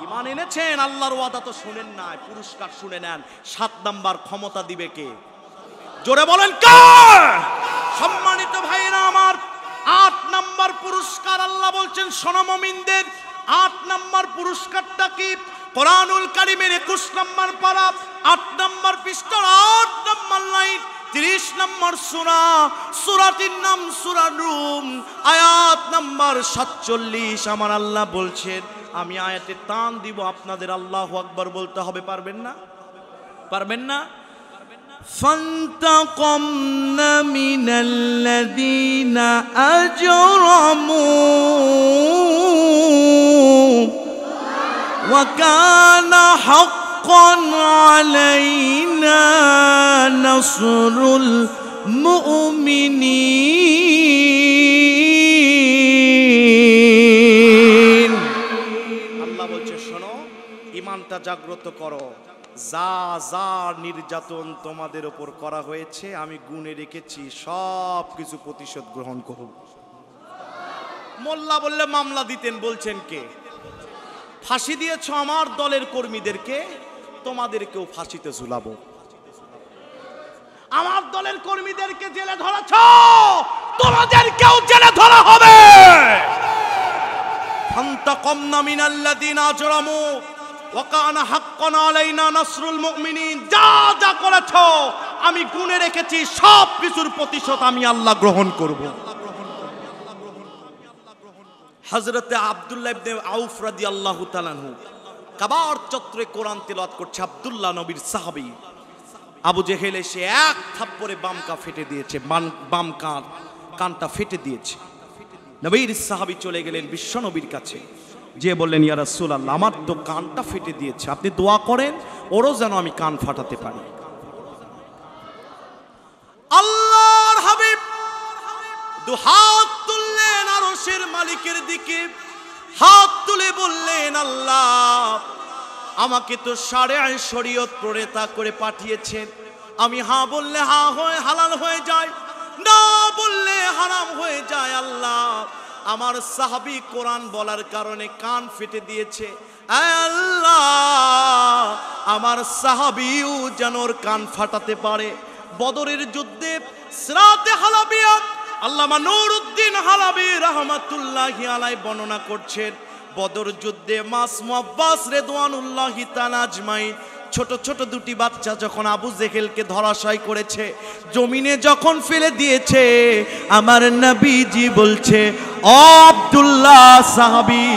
ঈমান এনেছেন, আল্লাহর ওয়াদা তো শুনেন না, পুরস্কার শুনে নেন। 7 নাম্বার ক্ষমতা দিবে কে? জোরে বলেন কে? সম্মানিত ভাইরা আমার, 8 নাম্বার পুরস্কার আল্লাহ বলছেন শোনো মুমিনদের। 8 নাম্বার পুরস্কারটা কি? কোরআনুল কারীমের 21 নাম্বার পারা 8 নাম্বার পৃষ্ঠার 8 নাম্বার লাইন, 30 নম্বর সূরা, সূরাটির নাম সূরা রুম, আয়াত নাম্বার 47। আমার আল্লাহ বলছেন, আমি আয়াতে টান দিব, আপনাদের আল্লাহু আকবার বলতে হবে। পারবেন না? পারবেন না? ফান্তাকামনা মিনাল্লাযীনা আজরামু ওয়া কানা হাক্কান আলাইনা নাসরুল মুমিনিন। আল্লাহ বলছে শোনো, ঈমানটা জাগ্রত করো। যা যা নির্যাতন তোমাদের উপর করা হয়েছে আমি গুণে রেখেছি, সব কিছু প্রতিশোধ গ্রহণ করো। মোল্লা বললে মামলা দিতেন, বলছেন কে? ফাঁসি দিয়েছ আমার দলের কর্মীদেরকে, তোমাদেরকেও ফাঁসিতে ঝুলাবো। আমার দলের কর্মীদেরকে জেলে ধরেছ, তোমাদেরকেও জেলে ধরা হবে। ফান্তাকামনা মিনাল্লাযীনা আজরামু ওয়া কানা হাক্কান আলাইনা নাসরুল মুমিনিন। যা যা করেছ আমি গুণে রেখেছি, সব কিছুর প্রতিশোধ আমি আল্লাহ গ্রহণ করব। হযরতে আব্দুল্লাহ ইবনে আউফ রাদিয়াল্লাহু তাআলা আনহু কাবার চত্বরে কোরআন তেলাওয়াত করছে। আব্দুল্লাহ নবীর সাহাবী। আবু জেহেল এসে এক থাপ্পড়ে বাম কান ফেটে দিয়েছে, বাম কানটা ফেটে দিয়েছে। নবীর সাহাবী চলে গেলেন বিশ্ব নবীর কাছে, যে বললেন ইয়া রাসূলুল্লাহ, আমার তো কানটা ফেটে দিয়েছে, আপনি দোয়া করেন ওরও যেন আমি কান ফাটাতে পারি। আল্লাহর হাবিব দুহাত তুললেন আরশের মালিকের দিকে, হাত তুলে বললেন, আল্লাহ আমাকে তো শারিআ শরীয়ত প্রণেতা করে পাঠিয়েছেন, আমি হা বললে হা হয় হালাল হয়ে যায়, না বললে হারাম হয়ে যায়। আল্লাহ আমার সাহাবী কোরআন বলার কারণে কান ফেটে দিয়েছে, আল্লাহ আমার সাহাবীও যেন ওর কান ফাটাতে পারে। বদরের যুদ্ধে সিরাতে হালাবিয়া আল্লামা নুরউদ্দিন হালাবি রাহমাতুল্লাহি আলাইহি বর্ণনা করছেন, বদর যুদ্ধে মাসুম আব্বাস রিদওয়ানুল্লাহি তাআলা আজমাইন ছোট ছোট দুটি বাচ্চা যখন আবু জেহেলকে ধরাশায়ী করেছে, জমিনে যখন ফেলে দিয়েছে, আমার নবীজি বলছে, ও আব্দুল্লাহ সাহাবী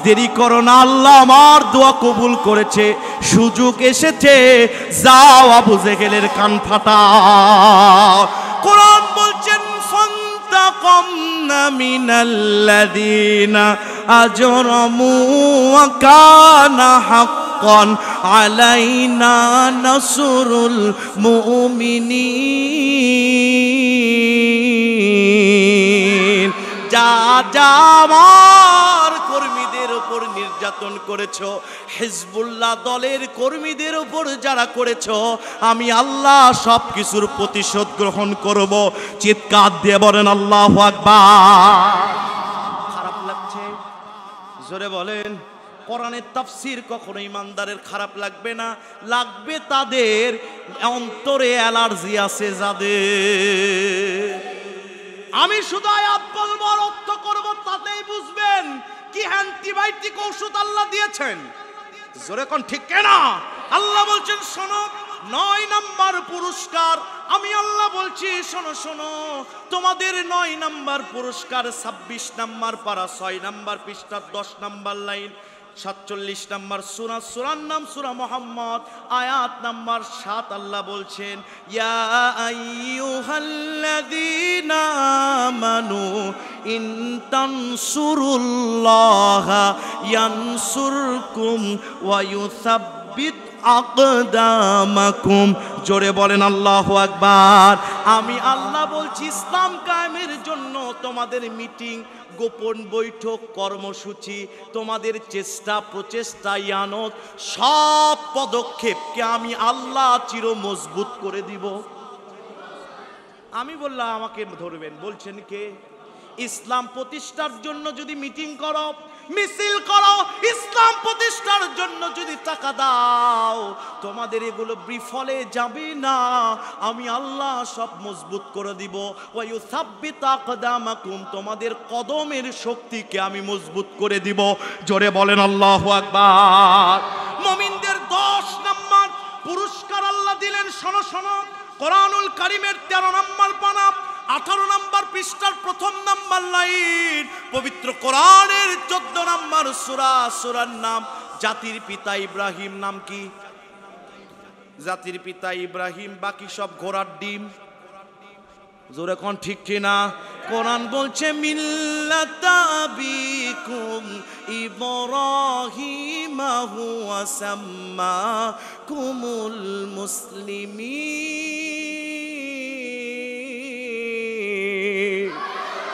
দেরি করো না, আল্লাহ আমার দোয়া কবুল করেছে, সুযোগ এসেছে, যাও আবু জেহেলের কান ফাটাও। কোরআন বলছেন, ফান্তাকামনা মিনাল্লাযীনা আজরামু ওয়া কানা হাক্কান আলাইনা নাসরুল মুমিনিন। যা যা আমার কর্মীদের উপর নির্যাতন করেছো, হিজবুল্লাহ দলের কর্মীদের উপর যারা করেছো, আমি আল্লাহ সব কিছুর প্রতিশোধ গ্রহণ করব। চিৎকার দিয়ে বলেন আল্লাহু আকবার। খারাপ লাগছে? জোরে বলেন। কোরআনের তাফসীর কখনো ইমানদারের খারাপ লাগবে না, লাগবে তাদের অন্তরে অ্যালার্জি আছে যাদের। আমি শুধু আয়াত বলবো আর অর্থ করবো, তাতেই বুঝবেন কি অ্যান্টিবায়োটিক ঔষধ আল্লাহ দিয়েছেন। জোরে কোন ঠিক কেনা? আল্লাহ বলছেন শোনো, 9 নাম্বার পুরস্কার আমি আল্লাহ বলছি, শোনো শোনো, তোমাদের 9 নাম্বার পুরস্কার 26 নাম্বার পারা 6 নাম্বার পৃষ্ঠা 10 নাম্বার লাইন 47 নাম্বার সূরা, সূরার নাম সূরা মুহাম্মদ, আয়াত নাম্বার 7। আল্লাহ বলছেন, ইয়া আইয়ুহাল্লাযীনা আমানু ইন তানসুরুল্লাহা ইয়ানসুরকুম ওয়া ইউসাব্বিত আকদামাকুম। জোরে বলেন আল্লাহু আকবার। আমি আল্লাহ বলছি, ইসলাম কায়েমের জন্য তোমাদের মিটিং, গোপন বৈঠক, কর্মসূচি, তোমাদের চেষ্টা প্রচেষ্টা, ইয়ানত, সব পদক্ষেপকে আমি আল্লাহ চির মজবুত করে দিব। আমি বললাম আমাকে ধরবেন, বলছেন কে? ইসলাম প্রতিষ্ঠার জন্য যদি মিটিং করো, মিছিল করো, ইসলাম প্রতিষ্ঠার জন্য যদি টাকা দাও, তোমাদের এগুলো বিফলে যাবে না, আমি আল্লাহ সব মজবুত করে দিব। ওয়া ইউসাব্বিত আকদামাকুম, তোমাদের কদমের শক্তিকে আমি মজবুত করে দিব। জোরে বলেন আল্লাহু আকবার। মুমিনদের 10 নাম্বার পুরস্কার আল্লাহ দিলেন। শোনো শোনো, কোরআনুল কারীমের 13 নাম্বার পানা 18 নাম্বার পৃষ্ঠার 1ম নাম্বার লাইন, পবিত্র কোরআনের 14 নাম্বার সূরা, সূরার নাম জাতির পিতা ইব্রাহিম। নাম কি? জাতির পিতা ইব্রাহিম, বাকি সব ঘোড়ার ডিম। জোরে কোন ঠিক কিনা? কোরআন বলছে, মিল্লাতা আবিকুম ইব্রাহিম হুয়া সাম্মাকুমুল মুসলিমিন।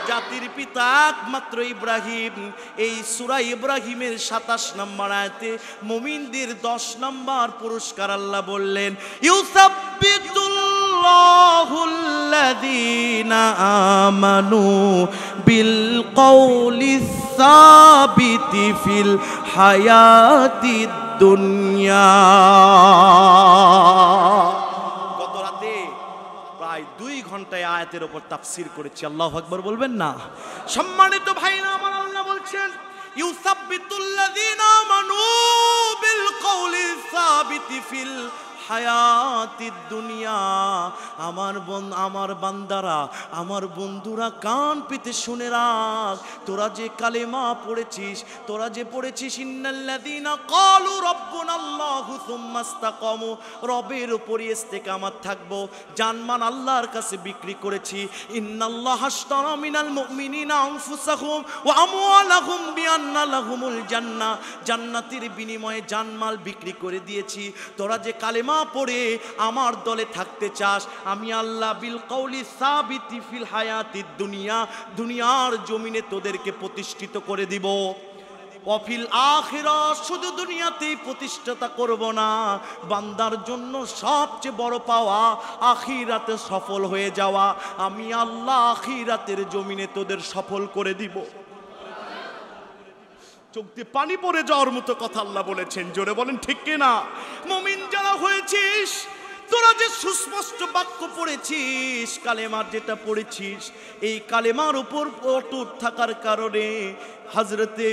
জাতির পিতা একমাত্র ইব্রাহিম। এই সূরা ইব্রাহিমের 27 নম্বর আয়াতে মুমিনদের 10 নম্বর পুরস্কার আল্লাহ বললেন, ইউসাব্বিতুল্লাহুল্লাযীনা আমানু বিল কওলিস সাবিতি ফিল হায়াতিদ দুনিয়া। গত রাতে প্রায় 2 ঘন্টায় আয়াতের উপর তাফসীর করেছি। আল্লাহু আকবার বলবেন না? সম্মানিত ভাইরা আমার, আল্লাহ বলছেন, ইউসাব্বিতুল্লাযীনা আমানু বিল কওলিস সাবিতি ফিল হায়াতিদ দুনিয়া। আমার বান্দারা, আমার বন্ধুরা, কান পেতে শুনে রাখ, তোরা যে কালেমা পড়েছিস, তোরা যে পড়েছিস, ইন্নাল্লাযীনা ক্বালু রাব্বুনাল্লাহু সুম্মা ইসতাকামু, রবের উপরই ইস্তেকামাত থাকবো, জানমান আল্লাহর কাছে বিক্রি করেছি। ইন্নাল্লাহা আশতারা মিনাল মুমিনিনা আনফুসাহুম ওয়া আমওয়ালাহুম বিআন্না লাহুমুল জান্নাহ, জান্নাতের বিনিময়ে জানমাল বিক্রি করে দিয়েছি। তোরা যে কালেমা পড়ে আমার দলে থাকতে চাস, আমি আল্লাহ বিল কওলি সাবিতি ফিল হায়াতিদ দুনিয়া, দুনিয়ার জমিনে তোদেরকে প্রতিষ্ঠিত করে দিব। অফিল আখিরাত, শুধু দুনিয়াতেই প্রতিষ্ঠাতা করব না, বান্দার জন্য সবচেয়ে বড় পাওয়া আখিরাতে সফল হয়ে যাওয়া। আমি আল্লাহ আখিরাতের জমিনে তোদের সফল করে দিব। চোখ দিয়ে পানি পড়ে যাওয়ার মতো কথা আল্লাহ বলেছেন, জোরে বলেন ঠিক কিনা? মুমিন যারা হয়েছিস, তোরা যে সুস্পষ্ট বাক্য পড়েছিস, কালেমার যেটা পড়েছিস, এই কালেমার উপর অটুট থাকার কারণে হযরতে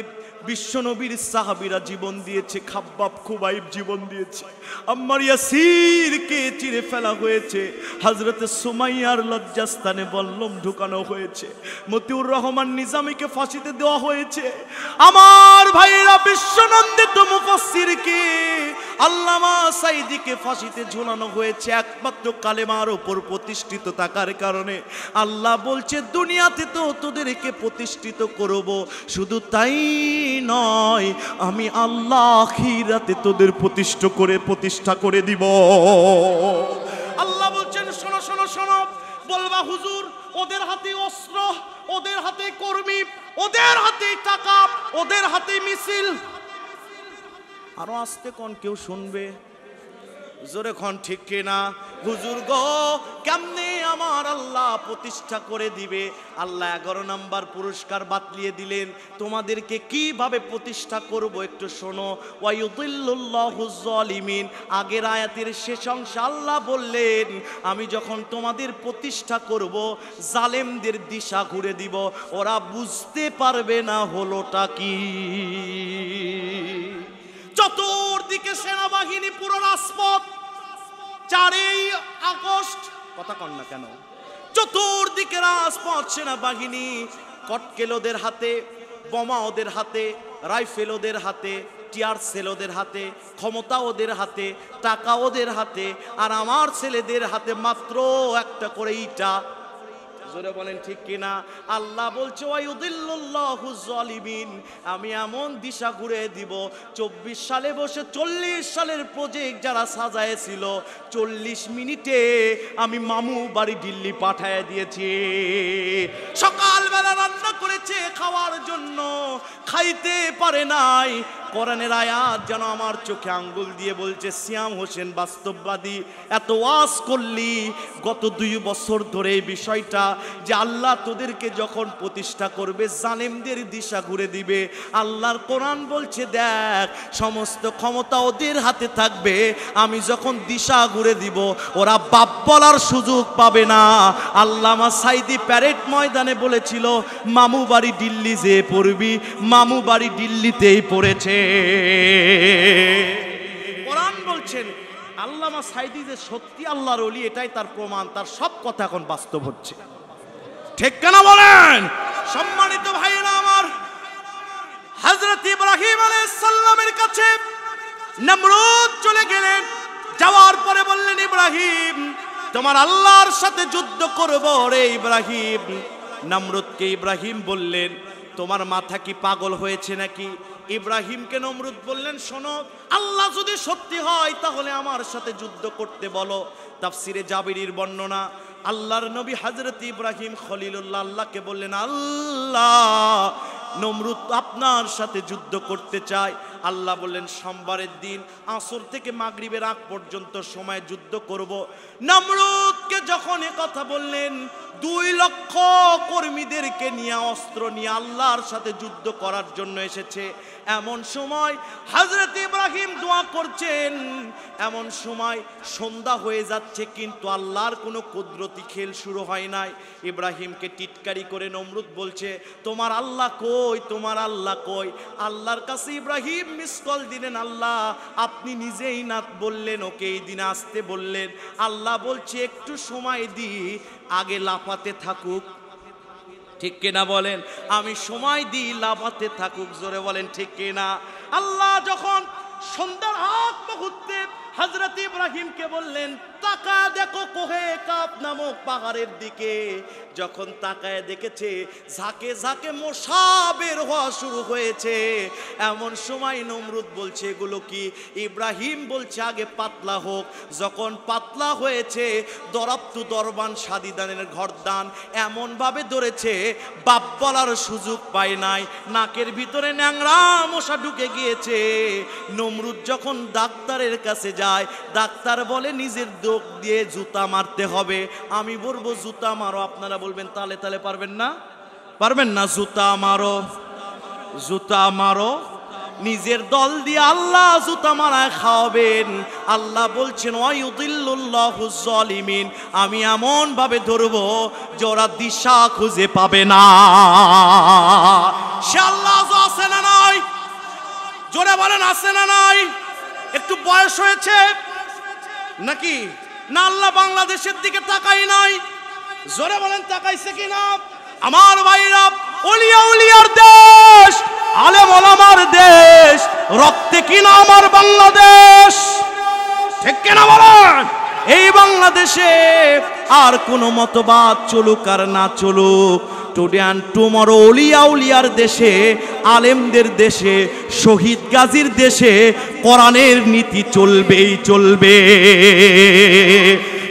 বিশ্বনবীর সাহাবীরা জীবন দিয়েছে, খাব্বাব খুবাইব জীবন দিয়েছে, আম্মার ইয়াসিরকে চিরে ফেলা হয়েছে, হযরতে সুমাইয়ার লজ্জাস্থানে বল্লম ঢুকানো হয়েছে, মতিউর রহমান নিজামীকে ফাঁসিতে দেওয়া হয়েছে, আমার ভাইরা বিশ্বনন্দিত মুফাসসিরকে আল্লামা সাইদিকে ফাঁসিতে ঝুলানো হয়েছে একমাত্র কালেমার উপর প্রতিষ্ঠিত থাকার কারণে। আল্লাহ বলছে দুনিয়াতে তো তোদেরকে প্রতিষ্ঠিত করব, শুধু তাই নয়, আমি আল্লাহ আখিরাতে তোদের প্রতিষ্ঠা করে দিব। আল্লাহ বলছেন শোনো শোনো শোনো, বলবা হুজুর ওদের হাতে অস্ত্র, ওদের হাতে কর্মী, ওদের হাতে টাকা, ওদের হাতে মিছিল। আরো আস্তে কোন কেউ শুনবে, জোরে খন ঠিক কিনা? হুজুর গো কেমনে আমার আল্লাহ প্রতিষ্ঠা করে দিবে? আল্লাহ 11 নাম্বার পুরস্কার বাতলিয়ে দিলেন, তোমাদেরকে কিভাবে প্রতিষ্ঠা করব একটু শোনো। ওয়ায়ুদিল্লুল্লাহুজ জালিমিন, আগের আয়াতের শেষ অংশে আল্লাহ বললেন আমি যখন তোমাদের প্রতিষ্ঠা করব, জালেমদের দিশা ঘুরে দিব, ওরা বুঝতে পারবে না হলোটা কি। চতুর্দিকে সেনাবাহিনী, পুরো রাজপথ, 4ই আগস্ট, কথা কন না কেন, চতুর্দিকে রাজপথ, সেনাবাহিনী, কটকেল ওদের হাতে, বোমা ওদের হাতে, রাইফেল ওদের হাতে, টিয়ার সেল ওদের হাতে, ক্ষমতা ওদের হাতে, টাকা ওদের হাতে, আর আমার ছেলেদের হাতে মাত্র একটা করে ইটা। জোরে বলেন ঠিক কিনা? আল্লাহ বলছে ওয়ায়ুদিল্লুল্লাহুজ জালিমিন, আমি এমন দিশা ঘুরে দিব, 24 সালে বসে 40 সালের প্রজেক্ট যারা সাজায়েছিল, 40 মিনিটে আমি মামু বাড়ি দিল্লি পাঠায় দিয়েছি। সকালবেলা রান্না করেছে খাওয়ার জন্য, খাইতে পারে নাই। কোরআনের আয়াত যেন আমার চোখে আঙ্গুল দিয়ে বলছে, সিয়াম হোসেন বাস্তববাদী, এত ওয়াজ করলি গত 2 বছর ধরে এই বিষয়টা যে আল্লাহ তোদেরকে যখন প্রতিষ্ঠা করবে জালেমদের দিশা ঘুরে দিবে। আল্লাহর কোরআন বলছে দেখ, সমস্ত ক্ষমতা ওদের হাতে থাকবে, আমি যখন দিশা ঘুরে দিব ওরা বাপ বলার সুযোগ পাবে না। আল্লামা সাইদি প্যারেড ময়দানে বলেছিল মামু বাড়ি দিল্লি যে পড়বি, মামু বাড়ি দিল্লিতেই পড়েছে। কোরআন বলছেন আল্লামা সাইদি যে সত্যি আল্লাহর ওলি, এটাই তার প্রমাণ, তার সব কথা এখন বাস্তব হচ্ছে। ঠিক কেন বলেন? সম্মানিত ভাইরা আমার, হযরত ইব্রাহিম আলাইহিস সালামের কাছে নমরুদ চলে গেলেন, যাওয়ার পরে বললেন ইব্রাহিম তোমার আল্লাহর সাথে যুদ্ধ করব রে ইব্রাহিম। নমরুদকে ইব্রাহিম বললেন তোমার মাথা কি পাগল হয়েছে নাকি? ইব্রাহিমকে নমরুদ বললেন শোনো, আল্লাহ যদি সত্যি হয় তাহলে আমার সাথে যুদ্ধ করতে বলো। তাফসিরে জাবিরির বর্ণনা, আল্লাহর নবী হযরত ইব্রাহিম খলিলুল্লাহ আল্লাহকে বললেন আল্লাহ নমরুদ আপনার সাথে যুদ্ধ করতে চায়। আল্লাহ বললেন সোমবারের দিন আসর থেকে মাগরিবের আগ পর্যন্ত সময় যুদ্ধ করব। নমরুদকে যখন এ কথা বললেন, 2 লক্ষ কর্মীদেরকে নিয়ে অস্ত্র নিয়ে আল্লাহর সাথে যুদ্ধ করার জন্য এসেছে। এমন সময় হযরত ইব্রাহিম দোয়া করছেন, এমন সময় সন্ধ্যা হয়ে যাচ্ছে, কিন্তু আল্লাহর কোনো কুদরতি খেল শুরু হয় নাই। ইব্রাহিমকে টিটকারি করে নমরুদ বলছে তোমার আল্লাহ কই, তোমার আল্লাহ কই? আল্লাহর কাছে ইব্রাহিম মিস কল দিলেন, আল্লাহ আপনি নিজেই না বললেন ওকে এই দিনে আসতে বললেন। আল্লাহ বলছে একটু সময় দিই, আগে লাফাতে থাকুক। ঠিক কিনা বলেন? আমি সময় দিই, লাফাতে থাকুক। জোরে বলেন ঠিক কিনা? আল্লাহ যখন সন্ধ্যার আগ মুহূর্তে হযরত ইব্রাহিমকে বললেন তাকায় দেখো কোহে কাপ নামক পাহাড়ের দিকে। যখন তাকায় দেখেছে ঝাঁকে ঝাঁকে মশা বের হওয়া শুরু হয়েছে। এমন সময় নমরুদ বলছে এগুলো কি? ইব্রাহিম বলছে আগে পাতলা হোক। যখন পাতলা হয়েছে দরাপ্তু দরবান সাদিদানের ঘরদান এমন ভাবে ধরেছে বাপ বলার সুযোগ পায় নাই। নাকের ভিতরে ন্যাংরা মশা ঢুকে গিয়েছে। নমরুদ যখন ডাক্তারের কাছে যায়, ডাক্তার বলে নিজের দোক দিয়ে জুতা মারতে হবে। আমি বলবো জুতা মারো, আপনারা বলবেন তালে তালে পারবেন না? পারবেন না? জুতা মারো, জুতা মারো। নিজের দল দিয়ে আল্লাহ জুতা মারায় খাওয়াবেন। আল্লাহ বলছেন ওয়ায়ুদিল্লুল্লাহু যালিমিন, আমি এমন ভাবে ধরবো যে ওরা দিশা খুঁজে পাবে না। সে আল্লাহ আছে না নাই? জোরে বলেন আছে না নাই? একটু বয়স হয়েছে নাকি? না আল্লাহ বাংলাদেশের দিকে তাকাই নাই? জোরে বলেন তাকাইছে কিনা? আমার ভাইরা, ওলিয়া উলিয়ার দেশ, আলেম ওলামার দেশ, রক্তে কিনা আমার বাংলাদেশ, ঠিক কিনা বলেন? এই বাংলাদেশে আর কোন মতবাদ চলুক আর না চলুক, টুডে অ্যান্ড টুমরো ওলিয়া উলিয়ার দেশে, আলেমদের দেশে, শহীদ গাজীর দেশে কোরআনের নীতি চলবেই চলবে।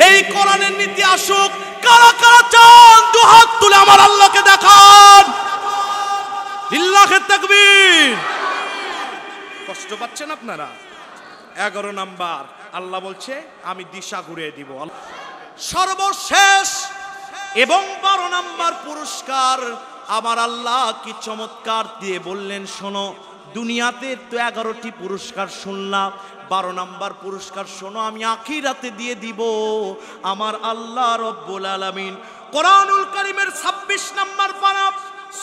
এই কোরআনের নীতি আসুক। কারা কারা চান দুহাত তুলে আমার আল্লাহকে দেখান। লিল্লাহে তাকবীর। কষ্ট পাচ্ছেন আপনারা? 11 নাম্বার আল্লাহ বলছে আমি দিশা ঘুরিয়ে দিব। সর্বশেষ এবং 12 নাম্বার পুরস্কার আমার আল্লাহ কি চমৎকার দিয়ে বললেন, শোনো দুনিয়াতে তো 11টি পুরস্কার শুনলাম, 12 নাম্বার পুরস্কার শোনো আমি আখিরাতে দিয়ে দিব। আমার আল্লাহ রব্বুল আলামিন কোরআনুল কারীমের 26 নাম্বার পারা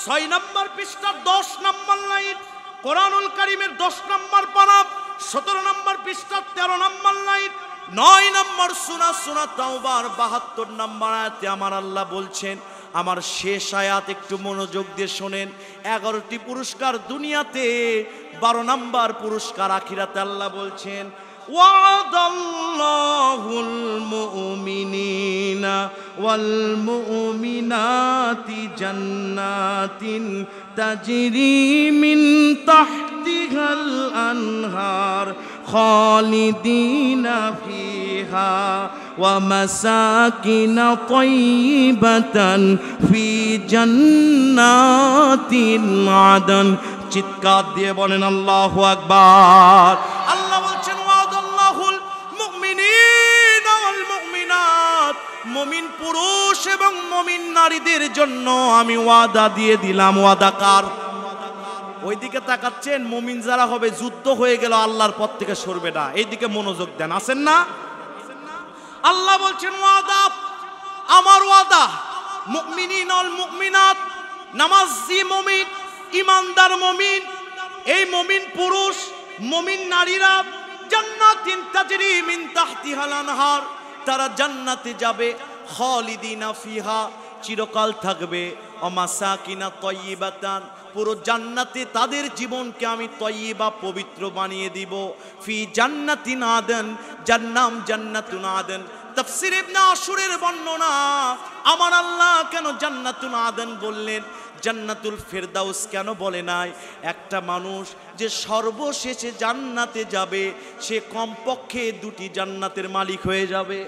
6 নাম্বার পৃষ্ঠা 10 নাম্বার লাইন, কোরআনুল কারীমের 10 নাম্বার পারা 17 নাম্বার পৃষ্ঠা 13 নাম্বার লাইন, 9 নাম্বার সূরা তাওবার 72 নাম্বার আয়াতে আমার আল্লাহ বলছেন, আমার শেষ আয়াত একটু মনোযোগ দিয়ে শোনেন। 11টি পুরস্কার দুনিয়াতে, 12 নাম্বার পুরস্কার আখিরাতে। আল্লাহ বলছেন ওয়াদাল্লাহুল মুমিনিনা ওয়াল মুমিনাতি জান্নাতিন তাজরি মিন তাহতিহাল আনহার খালিদিনা ফিহা ওয়া মাসাকিনা তাইয়িবাতান ফি জান্নাতিন আদন। চিৎকার দিয়ে বলেন আল্লাহু আকবার। আল্লাহ বলছেন ওয়াদাল্লাহুল মুমিনিনা ওয়াল মুমিনাত, মুমিন পুরুষ এবং মুমিন নারীদের জন্য আমি ওয়াদা দিয়ে দিলাম। ওয়াদা কার? ওইদিকে তাকাচ্ছেন, মুমিন যারা হবে যুদ্ধ হয়ে গেল আল্লাহর পথ থেকে সরবে না, এইদিকে মনোযোগ দেন, আছেন না? আল্লাহ বলছেন ওয়াদা, আমার ওয়াদা মুমিনিন ওয়াল মুমিনাত, নামাজি মুমিন, ইমানদার মুমিন, এই মুমিন পুরুষ মুমিন নারীরা জান্নাতিন তাজরি মিন তাহতিহাল আনহার, তারা জান্নাতে যাবে, খালিদিনা ফিহা, চিরকাল থাকবে, ওয়া মাসাকিনা তাইয়িবাতান, পুরো জান্নাতে তাদের জীবনকে আমি তয়্যিবা পবিত্র বানিয়ে দিব। ফি জান্নাতিন আদন, যার নাম জান্নাতুন আদন। তাফসীর ইবনে আশুরের বর্ণনা, আমার আল্লাহ কেন জান্নাতুন আদন বললেন, জান্নাতুল ফেরদাউস কেন বলে নাই? একটা মানুষ যে সর্বশেষে জান্নাতে যাবে সে কমপক্ষে 2টি জান্নাতের মালিক হয়ে যাবে।